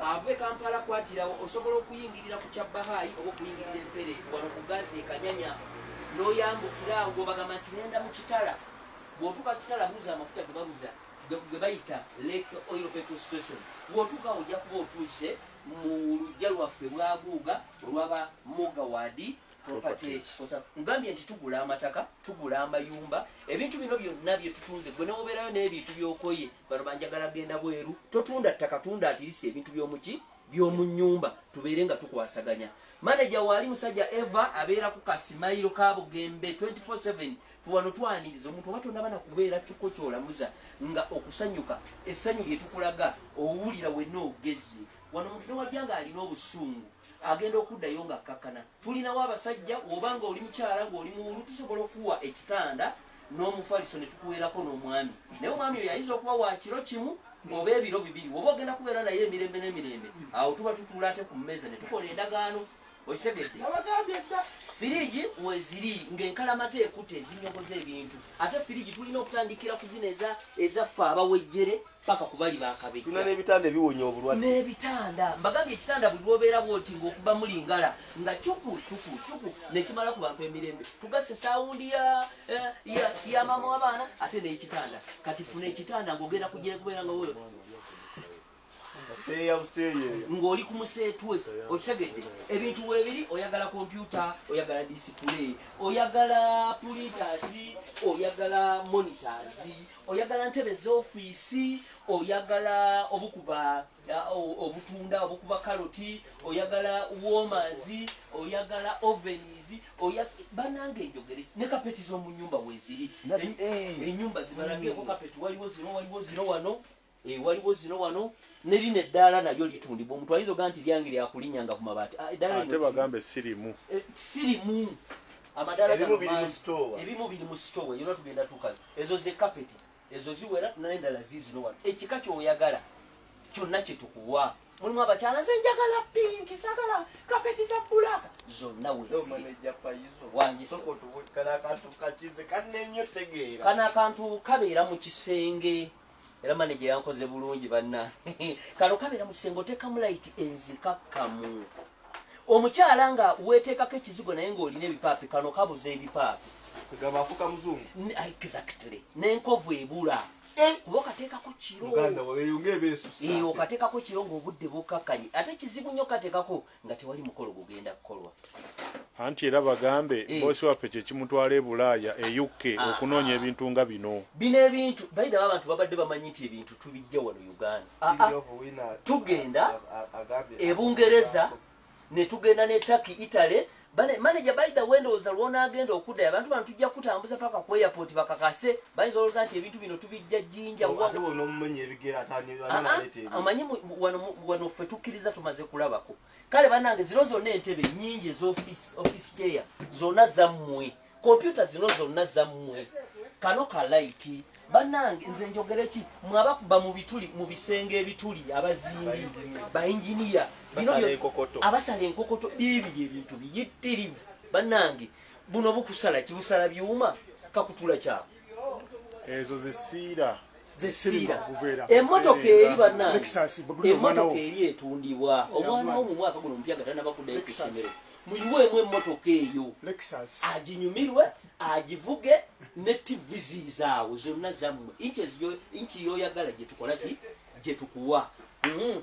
ave Kampala kwatira osobola okuyingirira ku Kyabbahayi oba okuyingirira Empere wano ku Gazi Kanyanya n'oyambukira awo bagamba nti ngenda mu kitala. Bw'otuuka kitala buuza amafuta ge babuza ge bayita Lake Oil Petrol Station. Bw'otuuka ojja kuba otuuse mu lujja lwaffe bwaguuga olwaba Mugawadi Property. Ngambye nti tugula amataka, tugula amayumba, ebintu bino byonna bye tutunze. Gwe n'obeerayo n'ebintu by'okoye bano banjagala genda bweru totunda ttaka, tunda atirisi ebintu by'omu nnyumba tubeere nga tukwasaganya. Manager waali musajja Eva abeera ku Kasimayiro ka Bugembe 24/7. Wano twaniriza omuntu oba tonna bana kubeera kyokko kyolamuza nga okusanyuka essanyu lye tukulaga owulira wenna ogezi. Wano omuntu newajja nga alina obusungu agenda okuddayo nga kakkana. Tulinawo abasajja obanga oli mukyala ng'oli muwulu tusobola okuwa ekitanda n'omufaliso ne tukuweerako n'omwami. Naye omwami oyo ayinza okuba wa kiro kimu oba ebiro bibiri. Oba ogenda kubeera naye emirembe n'emirembe awo tuba tutuula ate ku mmeza ne tukola endagaano. Okitegedde? Firiji weziri ng'enkalamata ekutte ezinyogoza ebintu. Ate firiji tulina okutandikira ku zino ezaffe abawejjere paka ku bali bakabejja. Tulina n'ebitanda ebiwonya obulwadde. N'ebitanda. Mbagambye ekitanda buli lwobeera bw'oti ng'okuba mulingala nga cuku nekimala ku bantu emirembe. Tugasse sawundi ya maama w'abaana ate n'ekitanda. Kati funa ekitanda ng'ogenda kujja kubeera nga wewe ng'oli ku museetwe. Okitegedde? Ebintu weebiri oyagala kompyuta, oyagala display, oyagala printers, oyagala monitors, oyagala ntebe z'ofiisi, oyagala obukuba obutunda obukuba karoti, oyagala warmers, oyagala ovens, banange enjogere ne kapeti z'omu nnyumba weeziri. Ennyumba zibalageko kapeti waliwo zino wano. Waliwo zino wano nerina eddaala nalyo litundibwa. Omuntu ayinza ogaa nti lyange lyakulinyanga ku mabaati. Ate bagambe sirimu. Sirimu. Amadaala ebimu biri mu store yona tugenda tukazi. Ezo ze kapeti. Ezo ziwera n'endala ziizino wano. Ekika ky'oyagala kyonna kye tukuwa. Mulimu abakyala nze njagala pinki, sagala kapeti za bbulaka. Zonna weeziri. Kana akantu kabeera mu kisenge. Era manager yankoze bulungi banna. Kano kabeera mu kisenge oteekamu light enzikakkamu. Omukyala nga weeteekako ekizigo naye ng'olina ebipaapi, kano kabuza ebipaapi. Kagaba afuka muzungu. Exactly. N'enkovu ebula. Kuba okateekako kiro. Muganda weeyunga ebeesusa. Okateekako kiro ng'obudde bukkakkanyi. Ate kizibu nnyo kateekako nga tewali mukolo gugenda kukolwa. Anti era bagambe boosi waffe kye kimutwala e Bulaaya e UK okunoonya ebintu nga bino. Bino ebintu bayina abantu babadde bamanyi nti ebintu tubijja wano Uganda. Tugenda e Bungereza ne tugenda ne Turkey, Italy manager by the windows alwona agenda okudda abantu bano tujja kutambuza paka ku airport bakakase bayinza olowooza nti ebintu bino tubijja jjinja amanyi wano ffe tukkiriza tumaze kulabako kale bannange zino zonna entebe nnyingi ez'office chair zonna zammwe kompyuta zino zonna zammwe kano kalaiti bannange nze njogere ki mwabakuba mu bisenge ebituli abazimbi bainginiya abasala enkokoto bibi ebintu biyitirivu bannange buno bukusala kibusala byuma kakutula kyako ezo zesiira emmotoka eri bannange emmotoka eri etundibwa omwana wo mu mwaka guno mupya gatanaba kuddayo ku ssomero muyiweemu emmotoka eyo aginyumirwe agivuge ne TVZ zaawe zonna zammwe inchi yoyagala gyetukola ki gyetukuwa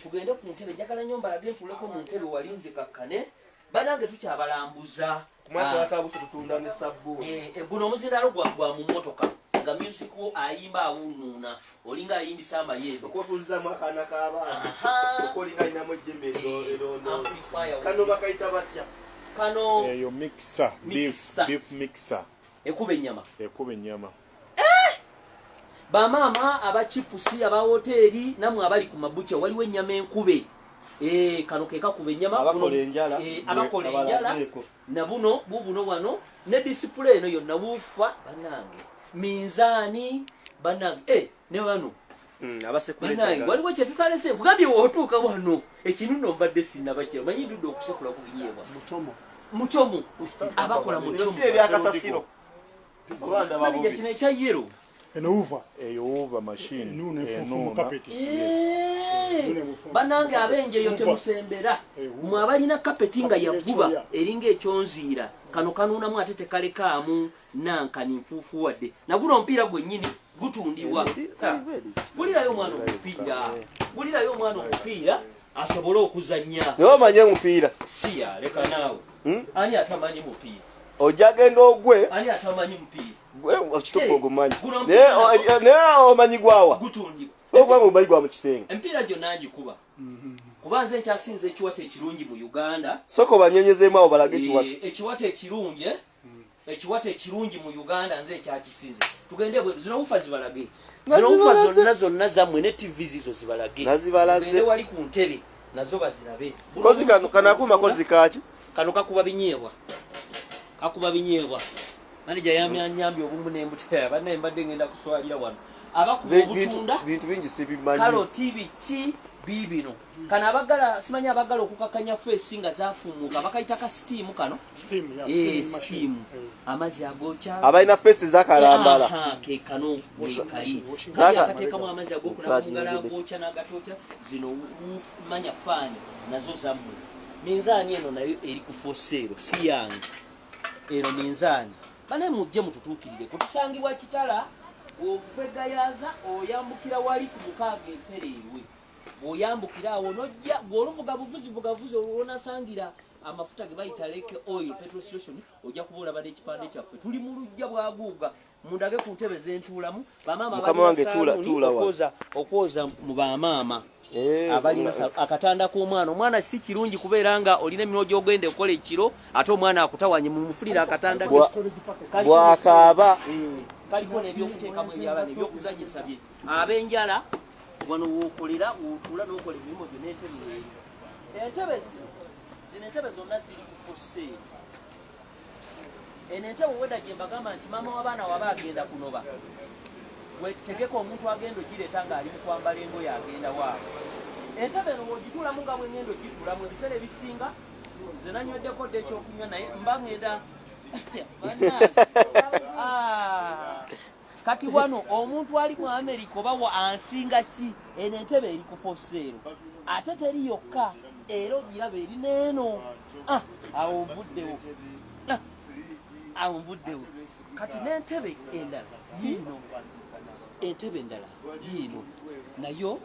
tugende ku ntebe njagala nnyo mbalage ntuleko mu ntebe walinze kakkane banange tukyabalambuza guno omuzindalo gwa mu mmotoka nga musico ayimba awunuuna olinga ayimbisa amayembe kano eyo mixer beef mixer ekuba ennyama bamaama abachipusi aba hoteri namwe abali ku mabucha waliwo ennyama enkube kano ke kakuba ennyama abakola enjala na buno bubuno wano ne display eno yonna wufa bannange minzaani bannange ne wano waliwo kyetutalese nkugambye wootuuka wano ekinuno mbadde sinnabakira manyi ndudde okusekula kubinyeebwa mucomu abakola mucomu manija kino ekya yero eyo machine bannange abenje eyo temusembera mwe abalina kapeti nga yaguba eringa ekyonziira kano kanuunamu ate tekalekaamu nankani nfuufuwadde naguno omupiira gwennyini gutundibwa gulirayo omwana omupiira asobole okuzannya naye omanye omupiira siya leka naawe ani atamanyi mupiira ojja genda ogwe ani atamanyi mupiira kitufu ogumanyi naye omanyi gwawa gutundibwa okubanga omanyi gwa mu kisenge empiira gyonna ngikuba kuba nze nkyasinza ekiwata ekirungi mu Uganda soko banyenyezeemu awo balage ekiwata ekirungi mu Uganda nze ekyakisinze tugende zino wufa zibalage zino wufa zonna zammwe ne TV zizo zibalage tugende wali ku ntebe nazo bazirabe kozi kanakuuma kozi kaki kano kakuba binyeebwa manija yamyanyambye obumu n'embutera bannaye mbadde ngenda kuswalira wano abakuba obutunda bintu bingi sibimanyi kaloti biki bibino kana abagala simanyi abagala okukakanya fesi nga zafumuka bakayita ka steam kano steam amazzi agokya abalina fesi zakalambala ke kano kali akateekamu amazzi agokula mu ngala agokya n'agatokya zino manya fani nazo zammwe minzaani eno nayo eri ku fosero si yange eno minzaani bane mujje mututuukirire kutusangibwa kitala okwegayaza oyambukira wali ku mukaaga empereerwe oyambukira awo nojja gw'oluvuga buvuzi olwonasangira amafuta ge bayita leke oil petrol station ojja kuba olaba n'ekipande kyaffe tuli mu lujja bwaguuga mundage ku ntebe zentuulamu bamaama okwoza mu bamaama abalina akatanda k'omwana si kirungi kubeera nga olina emino gy'ogenda okukola ekiro ate omwana akutawanye mu mufulira akatanda bwakaaba kaliko n'ebyokuteekamu ebyabana ebyokuzanyisa bye ab'enjala wano wookolera wootula n'okola emirimu gyo n'entebe zino entebe zonna ziri ku foseeri eno entebe weda gye mbagamba nti maama w'abaana waba agenda kunoba wetegeka omuntu agenda ogireeta ng'ali mu kwambala engoye agenda waabwe entebe eno wogituulamu nga bwengenda ogituulamu ebiseera ebisinga nze nanyweddeko dde ekyokunywa naye mba ngenda kati wano omuntu ali mu America oba ansinga ki eno entebe eri ku foseero ate teri yokka era ogiraba eri neeno awo nvuddewo kati n'entebe endala yiino entebe endala yiino nayo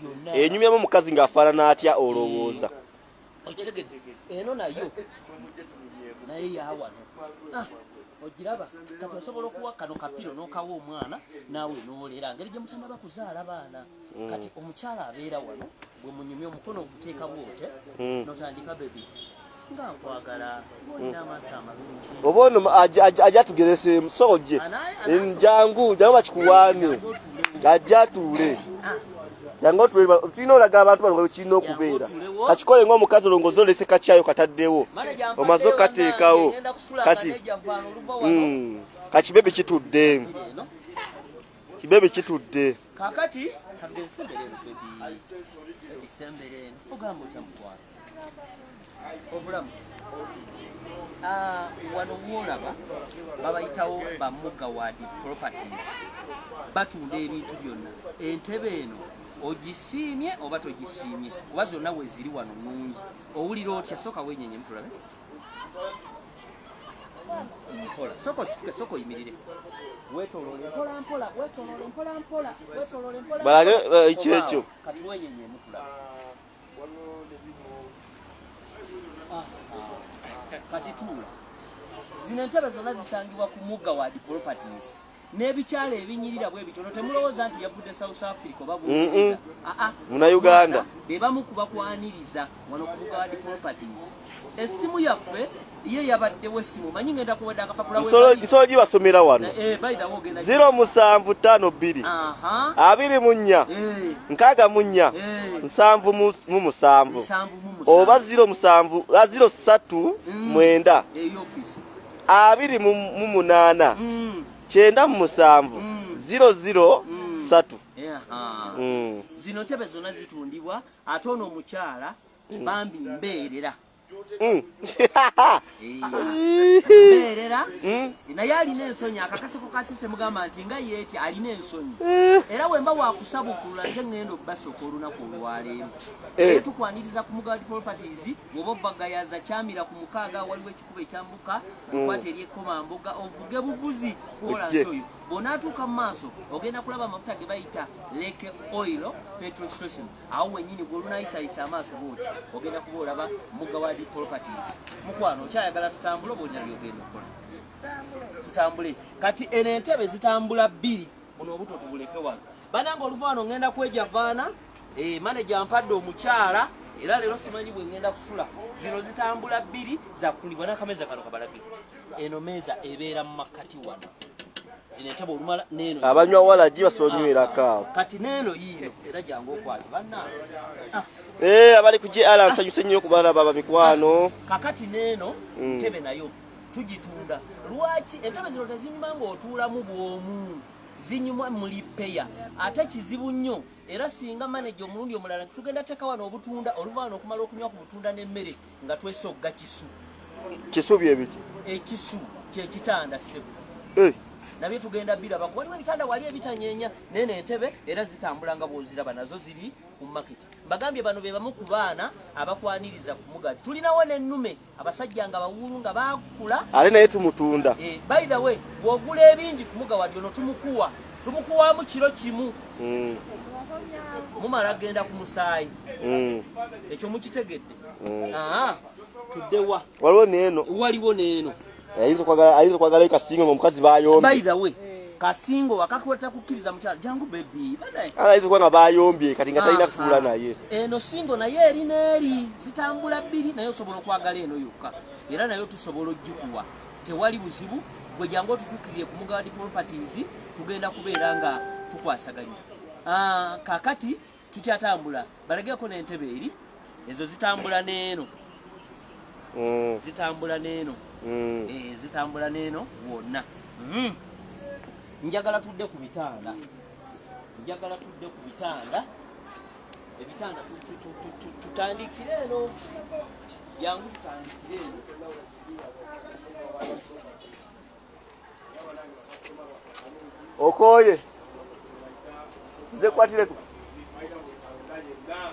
yonna enyumyamu omukazi ng'afaanana atya olowooza okitegedde eno nayo yawano ogiraba kati osobola okuwa kano kapiro n'okawa omwana naawe n'olera ngeri gye mutanaba kuzaala baana kati omukyala abeera wano bwe munyumya omukono oguteeka bwote n'otandika bebi nga nkwagala olina amaaso amalungi oba ono ajja tugereseemu soje jangu bakikuwaane ajja atuule jangu otuule tulina olaga abantu bano kirina okubeera kakikole ng'omukazi olongozi olese kakyayo kataddewo omaze okateekawo kati kakibebe kitudde kibebe kitudde kakati kadde ogamba otya mukwano obulamu wano woolaba babayitawo ba Mugawad Properties batunda ebintu byonna entebe eno ogisiimye oba togisiimye oba zonna we ziri wano nungi owulira otya soka wenyenye mutulabe mpola soko yimirire wetolole mpola mpola wetolole mpola mpola wetolole mpola balage ekyo kati wenyenye mutulabe kati tuula zino entebe zonna zisangibwa ku Mugawad Properties n'ebikyalo ebinyirira bwe bitono temulowooza nti yavudde South Africa oba Bungereza muna Uganda be bamu kubakwaniriza wano ku Mugawad Properties essimu yaffe ye yabaddewo essimu manyi ngenda kuwadde akapapula nsolo gibasomera wano bayita wogenda 0752 24 64 77 oba 07 9 ey'ofiisi 28 9 7 zino ntebe zonna zitundibwa ate ono omukyala bambi mbeerera mbeerera naye alina ensonyi akakaseko ka sisitemu gamba nti nga yeeti alina ensonyi era wemba wakusabukulula nze ŋŋenda obbasooka olunaku olwaleero naye tukwaniriza ku Mugawad Properties woba ovagayaza kyamira ku 6 waliwo ekikubo ekyambuka ekwata ery'ekkomamboga ovuge buvuzi kuwola nsoyo bw'onaatuuka mu maaso ogenda kulaba amafuta ge bayita Lake Oil Petrol Station awo wennyini bw'olunaayisayisa amaaso booti ogenda kuba olaba Mugawad Properties mukwano okyayagala tutambule oba olina byogenda okukola tutambule kati eno entebe zitambula 2 buno obuto tubuleke wano bananga oluvaano ngenda kweja vaana manager ampadde omukyala era leero simanyi bwe ngenda kusula zino zitambula 2 zakulibwa n'akameza kano kabalabi eno meeza ebeera mu makkati wano zinetaba olumala neno abanywa wala ji basonywera kaawo kati neno yiyo era jangu okwati banna abali ku JR nsanyuse nnyo kubala baba mikwano kakati neno ntebe nayo tugitunda lwaki entebe zino tezinyuma ng'otuula mu bwomu zinyumwa muli peya ate kizibu nnyo era singa manager omulundi omulala tugenda teka wano obutunda oluvaano okumala okunywa ku butunda n'emmere nga twesogga kisu byebiti ekisu kyekitanda sebo nabyo tugenda biraba waliwo ebitanda wali ebitanyeenya nene entebe era zitambula nga bw'oziraba nazo ziri ku market mbagambye bano be bamu ku baana abakwaniriza ku Mugawad tulinawo n'ennume abasajja nga bawulu nga baakula ale naye tumutunda by the way bw'ogula ebingi ku Mugawad ono tumukuwamu kiro kimu mumala genda ku musaayi ekyo mukitegedde tuddewa waliwo neeno ayinza kwagala Kasingo omukazi bayombye by the way Kasingo wakakwata kukkiriza mukyala jangu baby ayinza kwanga bayombye kati nga talina kutuula naye eno Singo naye eri neeri zitambula 2 naye osobola okwagala eno yokka era nayo tusobola oggikuwa tewali buzibu gwe jangu otutuukirire ku Mugawad Properties tugenda kubeera nga tukwasaganya kakati tukyatambula balageko n'entebe eri ezo zitambula neeno zitambula neeno zitambula neeno wonna njagala tudde ku bitanda ebitanda tutandikire eno jangu tutandikire eno okoye ze kwatireko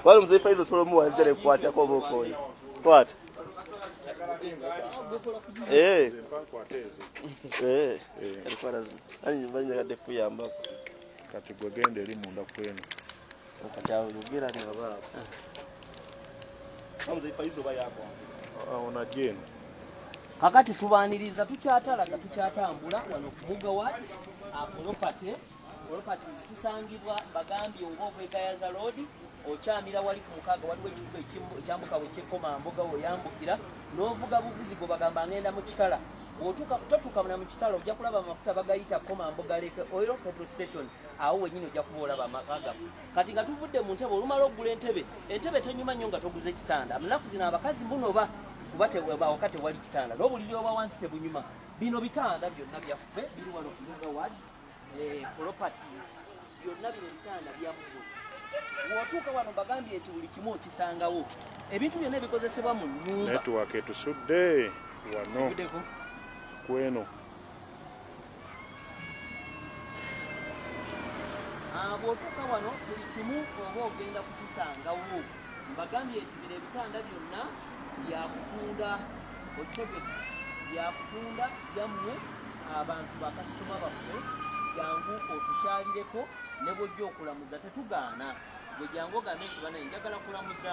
wali mzee Faizo Solomu wazile kwatia kwa okoye kwata alikuwa lazima banya kade kuyamba kati gwegende eri munda kweno kati alugera ni baba mzee Faizo bayako ona jeno kakati tubaniriza tukyatambula wano ku Mugawad Properties tusangibwa bagambye ng'obwegayaza road okyamira wali ku mukaaga waliwo ekikubo ekyambuka bwekyekkomamboga oyambukira n'ovuga buvuzi gwe bagamba ngenda mu kitala totuuka na mu kitala ojja kulaba amafuta bagayita kkomamboga leke oil petrol station awo wenyini ojja kuba olaba amaka kati nga tuvudde mu ntebe olumala okugula entebe tenyuma nnyo nga toguze kitanda munaku zino abakazi munoba kuba tewaka tewali kitanda n'obuliri obwa wansi tebunyuma bino bitanda byonna byaffe biri wano kuzuga ward properties byonna bino ebitanda byaffe wotuuka wano bagambye nti buli kimu okisangawo ebintu byonna ebikozesebwa mu nnyumba network etusudde wano kweno bw'otuuka wano buli kimu oba ogenda kukisangawo mbagambye nti bino ebitanda byonna byakutunda okitegete byakutunda byammwe abantu bakasitoma baffe jangu otukyalireko ne bwojja okulamuza tetugaana gwe jangu ogambe nti banaye njagala kulamuza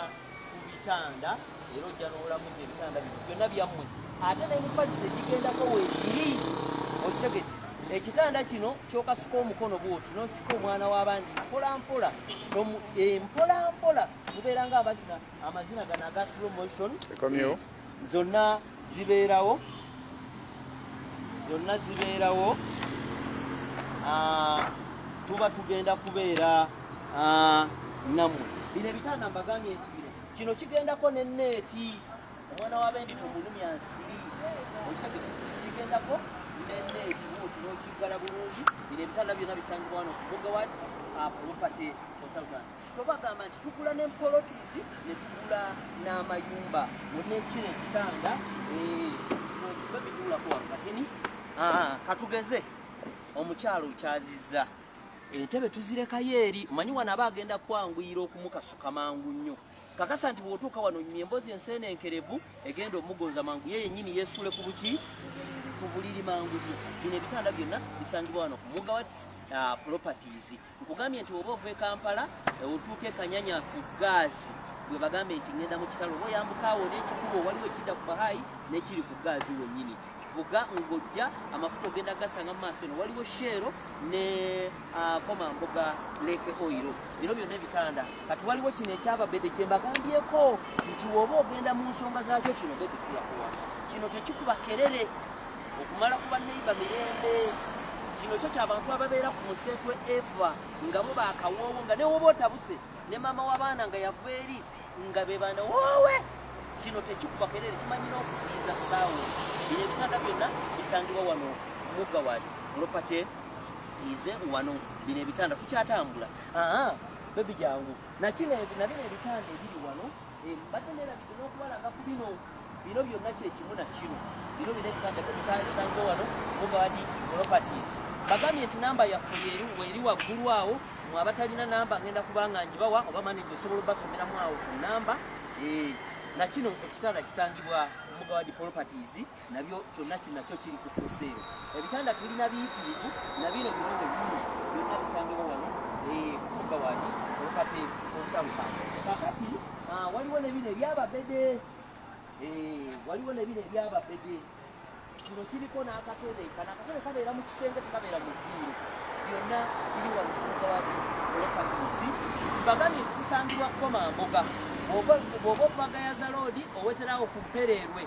ku bitanda era ojja n'olamuza ebitanda bino byonna byammwe ate n'emipalisi egigendako weekiri okitegete ekitanda kino kyokasuka omukono bwoti n'osika omwana w'abandi mpolampola mpolampola mubeera nga amazina gano aga slow motion zonna zibeerawo tuba tugenda kubeera nammwe bino ebitanda mbagambye nti bino kino kigendako neneeti omwana w'abendi tomulumya nsiri kigendako neneeti bwoti n'okiggala bulungi bino ebitanda byonna bisangibwa wano ku Bugaward property consultant tobagamba nti tugula n'empolotizi ne tugula n'amayumba wonekino ekitanda babituulako wakatini katugeze omukyalo okyazizza entebe tuzirekayo eri omanyi wano aba agenda kwanguyira okumukasuka mangu nnyo kakasa nti bw'otuuka wano emboozi enseenenkerevu egenda omugonza mangu ye yennyini yeesuule ku buki ku buliri mangu nnyo bino ebitanda byonna bisangibwa wano ku Bugaward properties nkugambye nti oba ova e Kampala otuuka e Kanyanya ku gaazi bwe bagambye nti ngenda mu kitalo oba oyambukaawo n'ekikubo waliwo ekidda ku bahayi n'ekiri ku gaazi wennyini vuga ng'ojja amafuta ogenda gasanga mu maaso eno waliwo sheero ne komamboga leke oiro bino byonna ebitanda kati waliwo kino ekyababedde kye mbagambyeko nti woba ogenda mu nsonga zaakyo kino bedde tuyakuwa kino tekikuba kerere okumala kuba neiba mirembe kino kyo ky'abantu ababeera ku musetwe eva nga bo baakawoowo nga newoba otabuse ne maama w'abaana nga yava eri nga be baana woowe kino tekikuba kerere kimanyira okuziyiza ssaawa bino ebitanda byonna bisangibwa wano Bugaward property ize wano bino ebitanda tukyatambula bebi jangu nakino nabino ebitanda ebiri wano mbadde neerabidde n'okubalaga ku bino byonna kyekimu na kino bino ebitanda bisangibwa wano Bugaward properties bagambye nti namba yaffe eri waggulu awo mwe abatalina namba ngenda kubanga njibawa oba manage osobola obasomeramu awo ku namba nakino ekitanda kisangibwa Bugaward properties nabyo kyonna kinakyo kiri ku fuseero ebitanda tulina biyitirivu nabino birungi bino byonna bisangibwa wano Bugaward property consultant kakati waliwo nebino ebyababede kino kiriko n'akatebe kana akatebe kabeera mu kisenge tekabeera mu ddiiro byonna biri wano Bugaward properties bagambye kusangibwa Komamboga bw'oba okubagayaza loodi oweterawo ku mpereerwe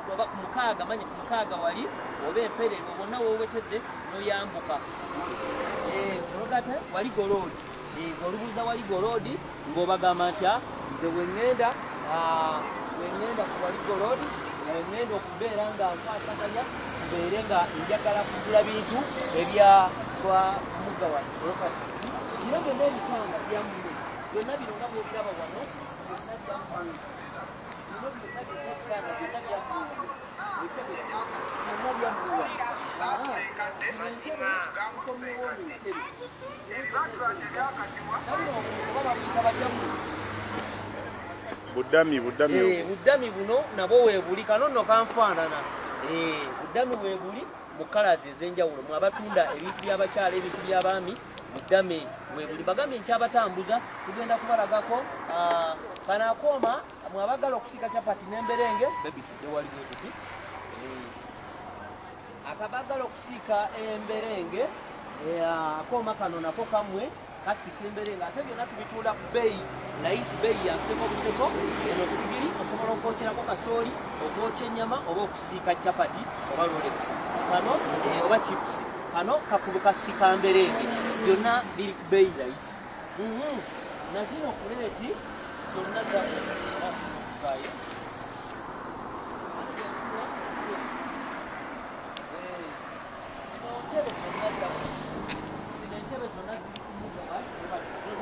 ku mukaaga manye ku mukaaga wali oba empereerwe bonna woowetedde n'oyambuka ologate wali goloodi olubuuza wali goloodi ng'obagamba nti nze wengenda ku wali goloodi wengenda okubeera nga nkwasaganya mbeere nga njagala kugula bintu ebya Bugaward properties bino byonna ebitanda byammwe byonna bino nga bw'obiraba wano Budami buno nabo weebuli kano nno kanfaanana budami weebuli mu kalazi ez'enjawulo mwe abatunda ebintu by'abakyala ebintu by'abaami budame weebuli bagambye nkyabatambuza tugenda kubalagako kanakooma mwabagala okusika capati n'emberenge bebitudde waliwo ebiti akabagala okusiika emberenge akooma kano nako kamwe kasika embere ng'ate byonna tubituula ku bbeeyi layisi bbeeyi ya nseko buseko. Eno sigiri osobola okwokyerako kasooli, okwokya ennyama oba okusiika capati oba rolekisi, kano oba chipusi. Kano kakulu kasika mberenge, byonna biri ku bbeeyi layisi. Na zino kuleeti zonna zakugayo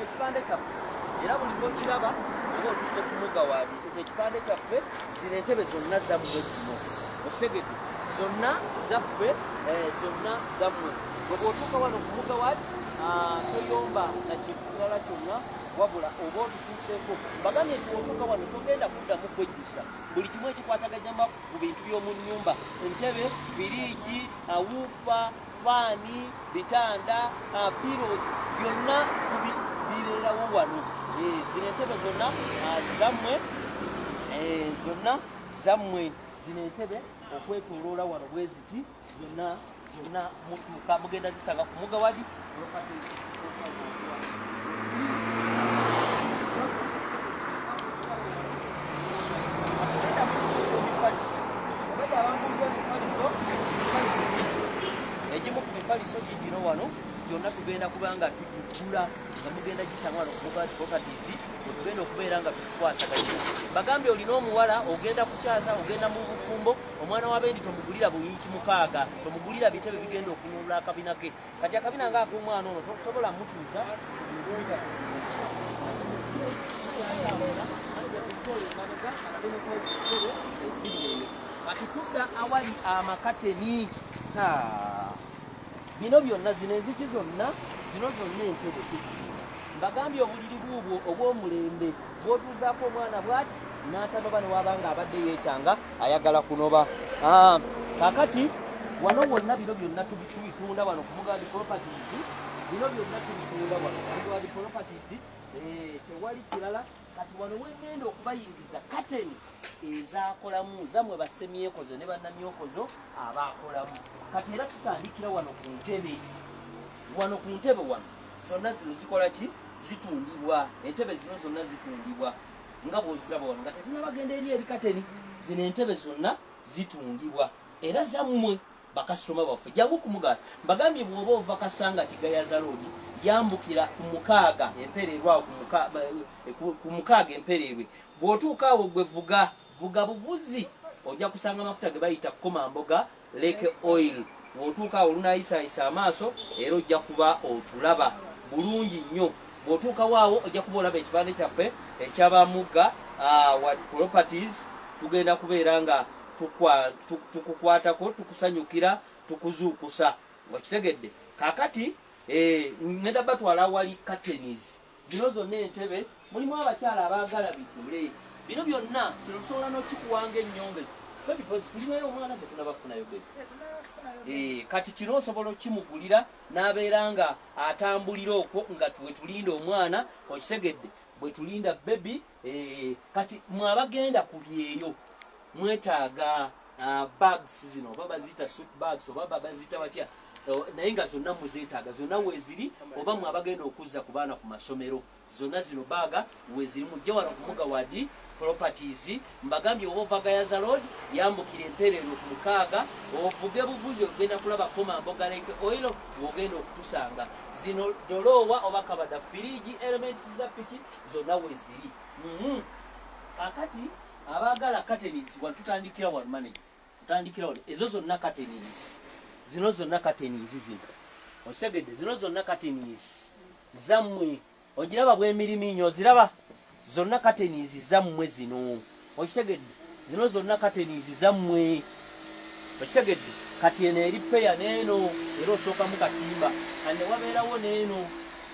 ekipande kyaffe era buli lwokiraba oba otuse ku mugawaadi ekipande kyaffe zino entebe zonna zammwe zino okitegedde zonna zaffe zonna zammwe bwe bw'otuuka wano ku mugawaadi toyomba na kintu kirala kyonna wabula oba otutuuseeko bagambye nti bw'otuuka wano togenda kuddamu kwejjusa buli kimu ekikwataganyamba ku bintu by'omu nnyumba entebe firiigi wuufa faani bitanda piros byonna bibeerawo wano zino entebe zonna zammwe zonna zammwe zino entebe okwetoloola wano bwe ziti zonna mugenda zisanga ku mugawaadi egimu ku mifaliso gigino wano byonna tugenda kuba nga tugigula nga mugenda gisanga wano ku mugawaadi properties wetugenda okubeera nga tukwasaganya. Bagambye olina omuwala ogenda kukyaza ogenda mu bufumbo omwana w'abendi tomugulira buyinki 6 tomugulira bitebe bigenda okununula akabina ke kati akabina ng'ak'omwana ono tokusobola mutuuza kati tudda awali amakateni bino byonna zino enzigi zonna zino zonna entebe mbagambye obuliri bwobwo obw'omulembe bw'otuuzaako omwana bw'ati n'atanoba ne wabanga abadde yeetanga ayagala kunoba. Kakati wano wonna bino byonna tubitunda wano ku Mugawaadi Properties, bino byonna tubitunda wano ku Mugawaadi Properties. Tewali kirala kati wano wegenda okubayingiza kateni ezakolamu zammwe bassemyekozo ne bannamyokozo abaakolamu. Kati era tutandikira wano ku ntebe, wano ku ntebe wano zonna zino zikola ki? Zitundibwa. Entebe zino zonna zitundibwa nga bw'oziraba wano nga tetunabagenda eri kateni. Zino entebe zonna zitundibwa era zammwe bakasitoma baffe. Jangu ku Mugaati mbagambye bw'oba ova Kasangati Gayaza Road yambukira ku Mukaaga Empererwa ku Mukaaga Empererwe bw'otuuka awo gwe vuga buvuzi ojja kusanga amafuta ge bayita Komamboga Lake Oil. Bw'otuuka awo lunayisaayisa amaaso era ojja kuba otulaba bulungi nnyo. Bw'otuuka waawo ojja kuba olaba ekipande kyaffe eky'Abamugga Properties. Tugenda kubeera nga tukukwatako tukusanyukira tukuzuukusa wakitegedde. Kakati ngenda batwala awali curtains. Zino zonna entebe mulimu abakyala abaagala bigule. Bino byonna kino tusobola n'okikuwanga ennyongeza because kulinayo omwana tetunabafunayo gwe. Kati kino osobola okimugulira n'abeera nga atambulira okwo nga tulinda omwana okitegedde bwe tulinda baby. Kati mwabagenda ku byeyo mwetaaga bags zino oba bazita suit bags oba bazita batya naye nga zonna muzeetaaga zonna weeziri oba mwabagenda okuzza ku baana ku masomero zonna zino baaga weeziri mujje wano ku Mugawaadi Properties. Mbagambye oba ova Gayaza Road yambukira Empererwe ku Mukaaga ovuge buvuzi ogenda kulaba Komamboga Lake Oil ogenda okutusanga. Zino dolowa oba kabada firiigi elements za piki zonna weeziri. Kakati abaagala curtains wano tutandikira wano manager tutandikira wano ezo zonna curtains zino zonna curtains zino okitegedde zino zonna curtains zammwe ogiraba bw'emirimu nnyo oziraba zonna curtains zammwe zino okitegedde zino zonna curtains zammwe okitegedde. Kati eno eri peya n'eno era osookamu katimba ande wabeerawo n'eno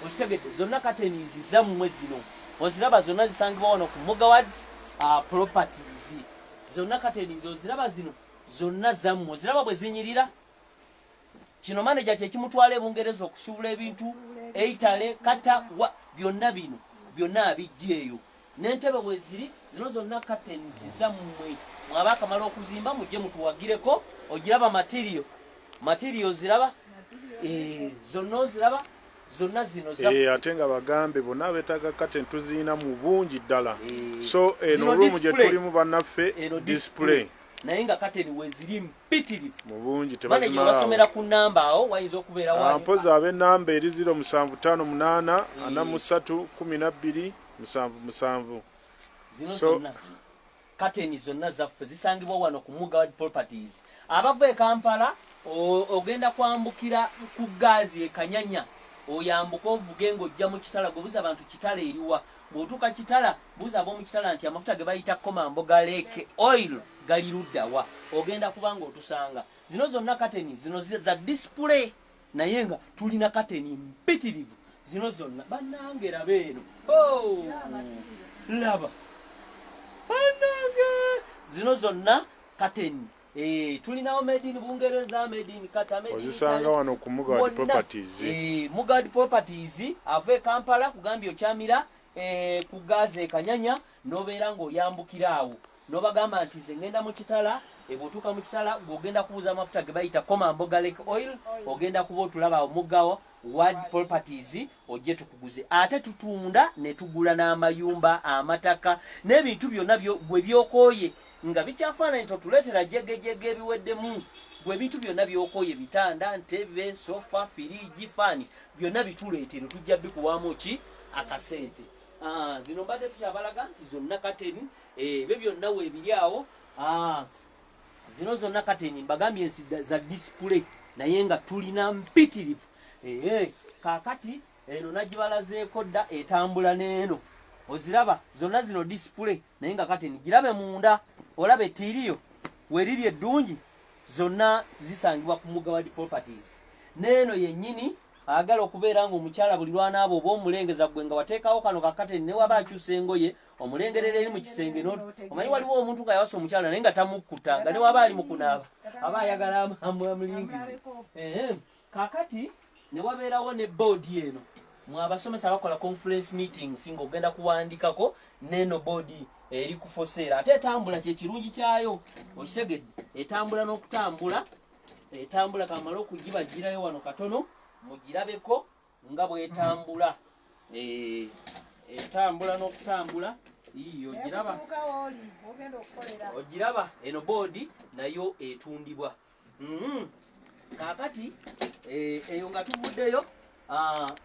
okitegedde zonna curtains zammwe zino oziraba zonna zisangibwa wano ku Mugawaadi Properties. Zonna curtains oziraba zino zonna zammwe oziraba bwe zinyirira. Kino manager kyekimutwala e Bungereza okusuubula ebintu eitale kata byonna bino byonna abijja eyo n'entebe bwe ziri zino zonna curtains zammwe. Mwaba akamala okuzimba mujje mutuwagireko ogiraba material ziraba zonna oziraba zonna zino ate nga bagambe bonna beetaga curtain tuziina mu bungi ddala so eno room gye tulimu bannaffe display naye nga kateni weziri mpitirivu mu bungi tebazinaawo basomera ku namba awo wayinza okubeera wali mpozi ab'ennamba eri 0758 43 12 77 zino zonna kateni zonna zaffe zisangibwa wano ku Mugawadi Properties abava e Kampala ogenda kwambukira ku gaazi e Kanyanya oyambuka ovuge ng'ojja mu kitala gobuza abantu kitala eriwa bw'otuuka kitala buuza ab'omu kitala nti amafuta ge bayita Komamboga Lake Oil gali luddawa ogenda kuba ng'otusanga zino zonna kateni zino za display naye nga tulina kateni mpitirivu zino zonna bannange laba eno laba bannange zino zonna kateni tulinawo made in Bungereza made in Qatar made in ozisanga wano ku Mugawadi Properties Mugawadi Properties ave Kampala kugambye okyamira ku gaazi e Kanyanya nobeera ng'oyambukira awo nobagamba nti nze ngenda mu kitala bw'otuuka mu kitala ng'ogenda kubuuza amafuta ge bayita Komamboga Lake Oil ogenda kuba otulaba awo Mugawadi Properties ojje tukuguze ate tutunda ne tugula n'amayumba amataka n'ebintu byonna gwe byokooye nga bikyafaananyi nti otuleetera jegejege ebiweddemu gwe bintu byonna byokooye bitanda ntebe sofa firiji faani byonna bituleetere tujja bikuwamu ki akasente zino mbadde tukyabalaga nti zonna kateni ebyo byonna weebiri awo zino zonna kateni mbagambye ensi za display naye nga tulina mpitirivu kaakati eno nagibalazeeko dda etambula n'eno oziraba zonna zino display naye nga kateni girabe munda olaba ettiiriyo weriri eddungi zonna zisangibwa ku Mugawadi Properties n'eno yennyini agala okubeera ng'omukyala buli lwanaaba oba omulengeza gwe nga wateekawo kano kakateni ne waba akyusa engoye omulengerera eri mu kisenge omanyi waliwo omuntu nga yawasa omukyala naye nga tamukkuta nga ne waba ali mu kunaaba aba ayagala amulingize kakati ne wabeerawo ne boodi eno mwabasomesa bakola conference meetings ng'ogenda kuwandikako n'eno boodi eri ku foseera ate etambula kyekirungi kyayo okitegedde etambula n'okutambula etambula kamala okugibagirayo wano katono mugirabeko nga bwetambula etambula n'okutambula iyo ogiraba eno boodi nayo etundibwa kaakati eyo nga tuvuddeyo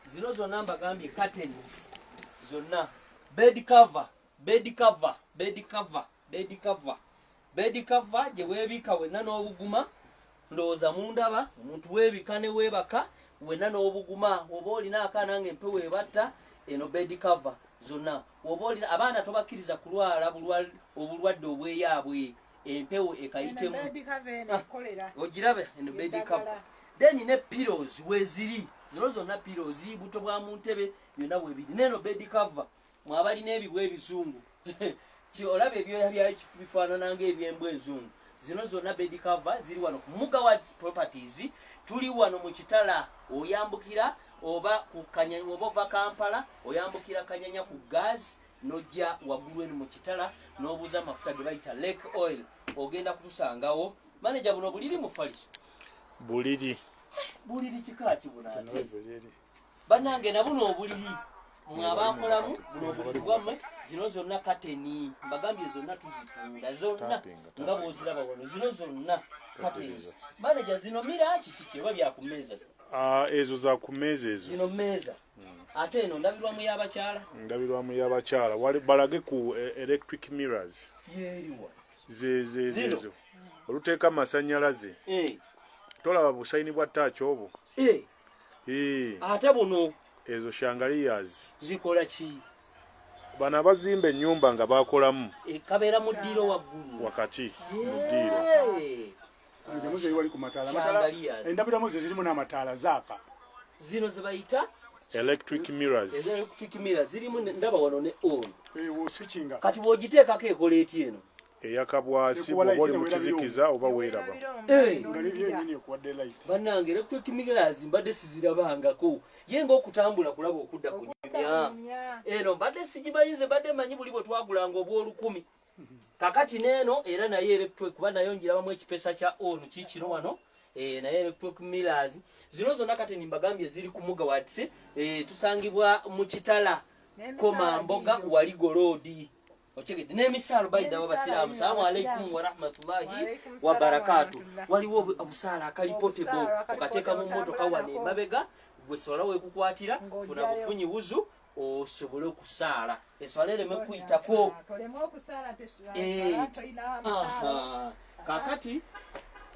zino zonna mbagambye curtains zonna bed cover gye weebika wenna n'obuguma ndowooza mundaba omuntu weebika ne weebaka wenna n'obuguma oba olina akaana nga empewo ebatta eno bed cover zonna oba olina abaana tobakkiriza kulwala obulwadde obweyaabwe empewo ekayitemu ogirabe eno bed cover then ne pillows weziri zino zonna pillows buto bwa mu ntebe byonna bwebiri neno bed cover mwabalina ebibwa ebizungu olaba ebyoya byayo bifaanana ng'ebyembwa enzungu zino zonna bed cover ziri wano ku Mugawadi Properties tuli wano mu kitala oyambukira oba ku Kanyanya oba ova Kampala oyambukira Kanyanya ku gaazi nojja waggulu eno mu kitala n'obuuza amafuta ge bayita Lake Oil ogenda kutusangawo manager buno buliri mu faliso buliri kika kibunaate bannange na buno obuliri mwabakolamu buno obuliri bwammwe zino zonna kateni mbagambye zonna tuzitunda zonna nga bw'oziraba wano zino zonna kateni manager zino mira kiki kyeba byakumeeza ezo za kumeeza ezo zino meeza ate eno ndabirwamu y'abakyala balage ku electric mirrors yeeriwa zezo oluteeka amasannyalaze tolaba busayini bwa ttaaci obwo ate buno ezo chandeliers zikola ki bana bazimba ennyumba nga bakolamu kabeera mu ddiiro waggulu wakati mu ddiiro Njamuze wali ku matala endabiramu ze zirimu n'amataala zaaka zino ze bayita electric mirrors zirimu ndaba wano ne on switchinga kati bw'ogiteekako ekola eti eno eyakabwasi bw'oba oli mu kizikiza oba weeraba bannange electric mirrors mbadde sizirabangako ye ng'okutambula kulaba okudda ku nyumya eno mbadde sigimanyize mbadde manyi buli bwe twagulanga obw'olukumi kakati neeno era naye electric kuba nayo ngirabamu ekipesa kya on kiikino wano naye electric millers zino zonna kati nimbagambye ziri ku Mugawats tusangibwa mu Kitala Komamboga Waligo Road ochegedde n'emisaalo bayida wabasiraamu salamu alaykum wa rahmatullahi wa barakatuh waliwo obusaala akalipotable okateeka mu mmotoka wane mabega gwe swala wekukwatira funa bufunyi wuzu osobole okusaala eswala ereme kuyitako kakati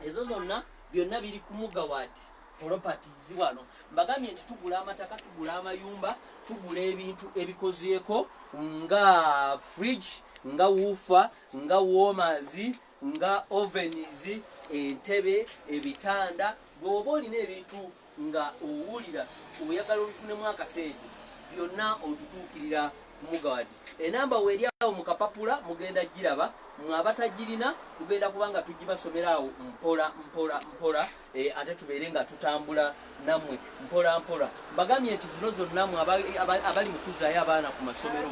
ezo zonna byonna biri ku Mugawats properties wano mbagambye nti tugula amataka tugula amayumba tugula ebintu ebikozeeko nga fridge nga woofer nga warmers nga ovens entebe ebitanda bw'oba olina ebintu nga owulira oyagala obifunemu akasente byonna otutuukirira Mugawats enamba weeri awo mu kapapula mugenda giraba mwabatagirina tugenda kubanga tugibasomera awo mpola ate tubeere nga tutambula namwe mpola mbagambye nti zino zonna mwe abali mu kuzaayo abaana ku masomero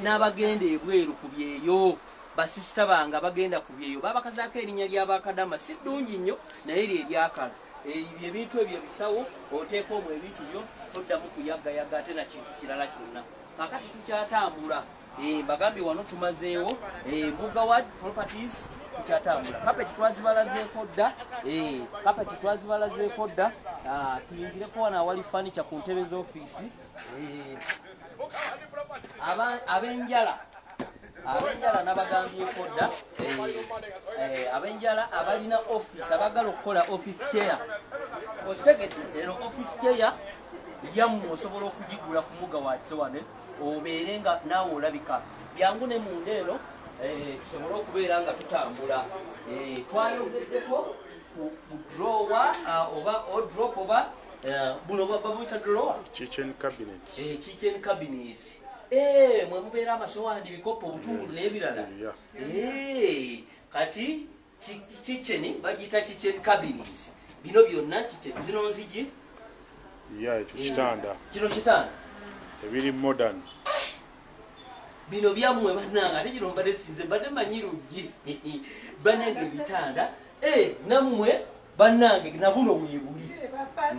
n'abagenda ebweru ku byeyo basisita bange abagenda ku byeyo babakazaako erinnya ly'abakadama si ddungi nnyo naye lyeryakala ebyo ebintu ebyo bisawo oteeka omwo ebintu byo toddamu kuyagayaga ate na kintu kirala kyonna kakati tukyatambula mbagambye wano tumazeewo Mugawats properties tukyatambula kapeti twazibalazeeko dda tuyingireko wano awali furniture ku ntebe z'ofiisi abenjala nabagambyeko dda abenjala abalina office abagala okukola office chair otegedde eno office chair yammwe osobola okugigula ku Mugawats wane obeere nga naawe olabika jangu ne munda eno tusobole okubeera nga tutambula twayogeddeko ku drawer oba odrop oba buno babuyita drawer kitchen cabinets mwe mubeera amasowaani bikopo obutundu n'ebirala kati kitchen bagiyita kitchen cabinets bino byonna kitchen zino nzigi kino kitanda ebiri modern bino byammwe bannanga ate kino mbadde sinze mbadde manyi luggi bannange ebitanda nammwe bannange nabuno bwebuli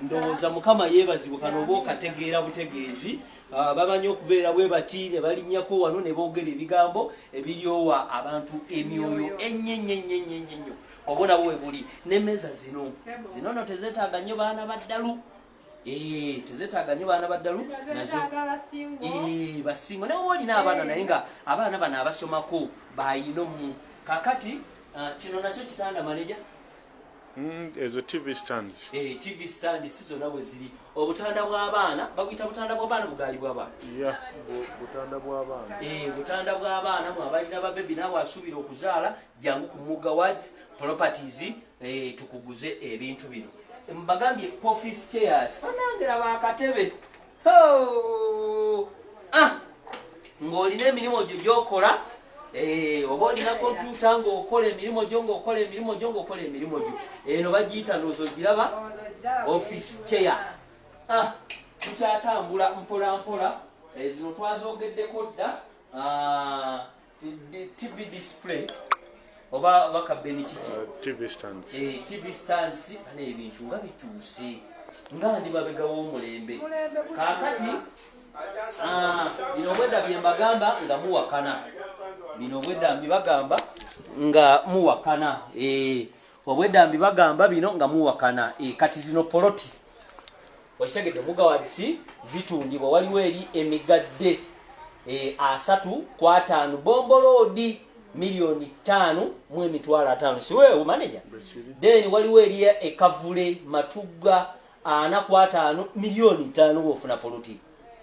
ndowooza Mukama yeebazibwe kano oba okategeera butegeezi bamanyi okubeera bwe bati ne balinnyako wano ne boogera ebigambo ebiryowa abantu emyoyo ennyo obona bwebuli n'emmeeza zino no tezeetaaga nnyo baana baddalu tezeetaaga nnyo baana baddalu nazo basingo naye oba olina abaana naye nga abaana bano abasomako bayinomu kakati kino nakyo kitanda manager ezo TV stands TV stands si zonna bwe ziri obutanda bw'abaana babuyita butanda bw'abaana bugaali bw'abaana butanda bw'abaana mwe abalina babebi naawe asuubira okuzaala jangu ku Mugawats properties tukuguze ebintu bino mbagambye office chairs fanangira bakatebe ng'olina emirimu gyo gyokola oba olina kompyuta ng'okola emirimu gyo eno bagiyita nozogiraba office chair tukyatambula mpola zino twazogeddeko dda TV display oba bakabeni kiki TV stands n'ebintu nga bikyuse nga ndi babega w'omulembe kaakati bino obwedda bye mbagamba nga muwakana bino nga muwakana kati zino poloti wakitegedde Mugawats zitundibwa waliwo eri emigadde 3.5 Bombo Road $5,000,000 siwe manager then waliwo eri ekavule Matugga 4.5 $5,000,000 wofuna poloti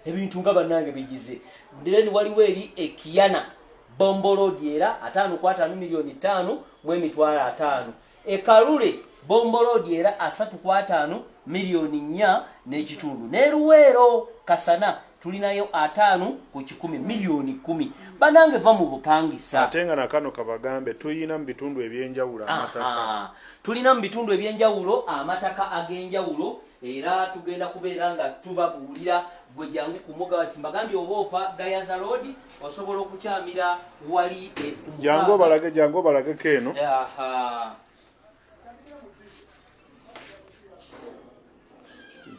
ebintu nga bannange bigize then waliwo eri Ekiana Bombo Road era 5.5 $5,000,000 $5,000,000 Ekalule Bombo Road era 3.5 $4,000,000 n'ekitundu ne Luweero Kasana tulinayo 5 ku 10 $10,000,000 banange va mu bupangisa atenga na kano kabagambe tuyina mu bitundu ebyenjawulo amataka tulina mu bitundu ebyenjawulo amataka ag'enjawulo era tugenda kubeera nga tubabuulira gwe jangu ku Mugawats mbagambye oba ofa Gayaza Road osobola okukyamira wali jangu balage keno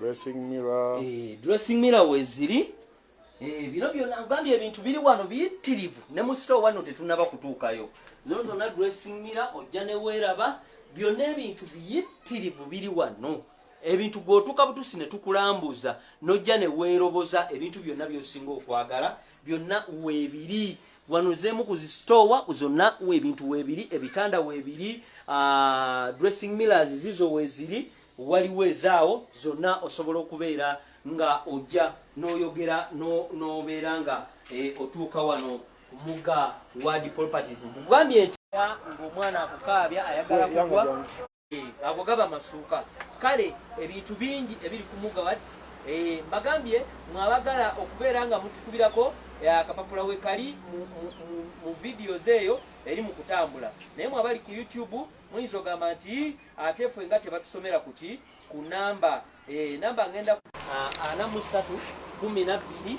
dressing mirror weziri bino byonna ngambye ebintu biri wano biyitirivu ne mu store wano tetunaba kutuukayo zino zonna dressing mirror ojja ne weeraba byonna ebintu biyitirivu biri wano ebintu gwotuuka butusi ne tukulambuza nojja ne weeroboza ebintu byonna byosinga okwagala byonna weebiri wano zeemu ku zisitowa zonna ebintu weebiri ebitanda weebiri dressing mirrors zizo weeziri waliwo ezaawo zonna osobola okubeera nga ojja n'oyogera n'obeera nga otuuka wano Muga Ward Properties. Mugambye nti ng'omwana akukaabya ayagala kugwa agogaba masuuka kale ebintu bingi ebiri ku Muga Ward mbagambye mwabagala okubeera nga mutukubirako akapapula we kali mu videos eyo eri mu kutambula naye mwabali ku YouTube muyinza ogamba nti ate ffe nga tebatusomera kuki ku namba namba ngenda 4312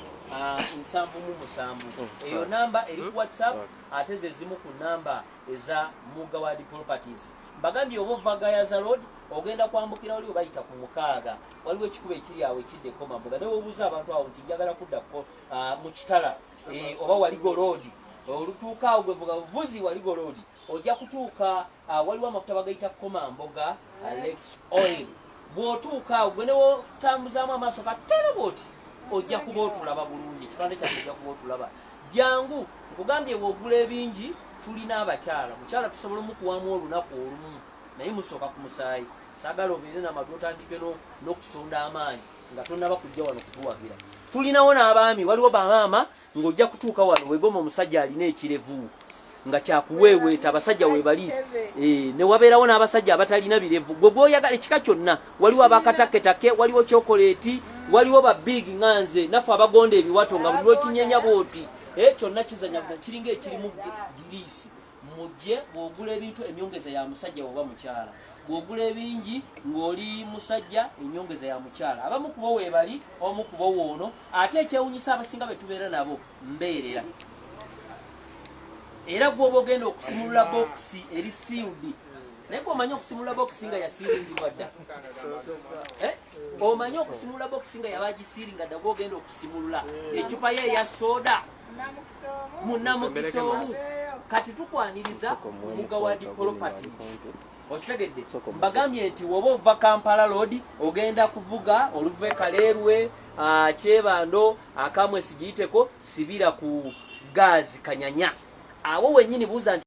eyo namba eri ku WhatsApp ate ze zimu ku namba eza Muga Ward Properties. Mbagambye oba Vagayaza Road ogenda kwambukira oli obayita ku mukaaga waliwo ekikuba ekiri awo ekiddeko Mabuga ne wobuuza abantu awo nti njagala kuddako mu kitala oba Waligo Road olutuuka awo gwevuga buvuzi Waligo Road ojja kutuuka waliwo amafuta bagayita Komamboga Alex Oil bw'otuuka awo gwe ne wotambuzaamu amaaso katero bwoti ojja kuba otulaba bulungi ekipande kyange ojja kuba otulaba jangu nkugambye bw'ogula ebingi tulina abakyala mukyala tusobola omukuwamu olunaku olumu naye musooka ku musaayi saagala obeere n'amatu otandike n'okusonda amaanyi nga tonnaba kujja wano kutuwagira tulinawo n'abaami waliwo bamaama ng'ojja kutuuka wano wegoma omusajja alina ekirevu nga kyakuweeweeta abasajja webali ne wabeerawo n'abasajja abatalina birevu gwe gwoyagala ekika kyonna waliwo abakataketake waliwo chokoleti waliwo babig nganze naffe abagonda ebiwato nga buli lwokinyenya bwoti kyonna kizanyabuza kiringa ekirimu giriisi mujje bw'ogula ebintu emyongeza ya musajja oba mukyala bw'ogula ebingi ng'oli musajja ennyongeza ya mukyala abamu kubo weebali omu kubo woono ate ekyewunyisa abasinga be tubeera nabo mbeerera era gwoba ogenda okusimulula bokisi eri sealed naye omanyi okusimulula bokisi nga yasiiringibwa dda omanyi okusimulula bokisi nga yabagisiiringa dda gwoogenda okusimulula ecupa ye eya soda munamukisoomu kati tukwaniriza Muga Ward Properties okitegedde mbagambye nti woba ova Kampala Road ogenda kuvuga oluva Kaleerwe Kyebando Akamwesi giyiteko sibira ku Gaazi Kanyanya awo wennyini buuza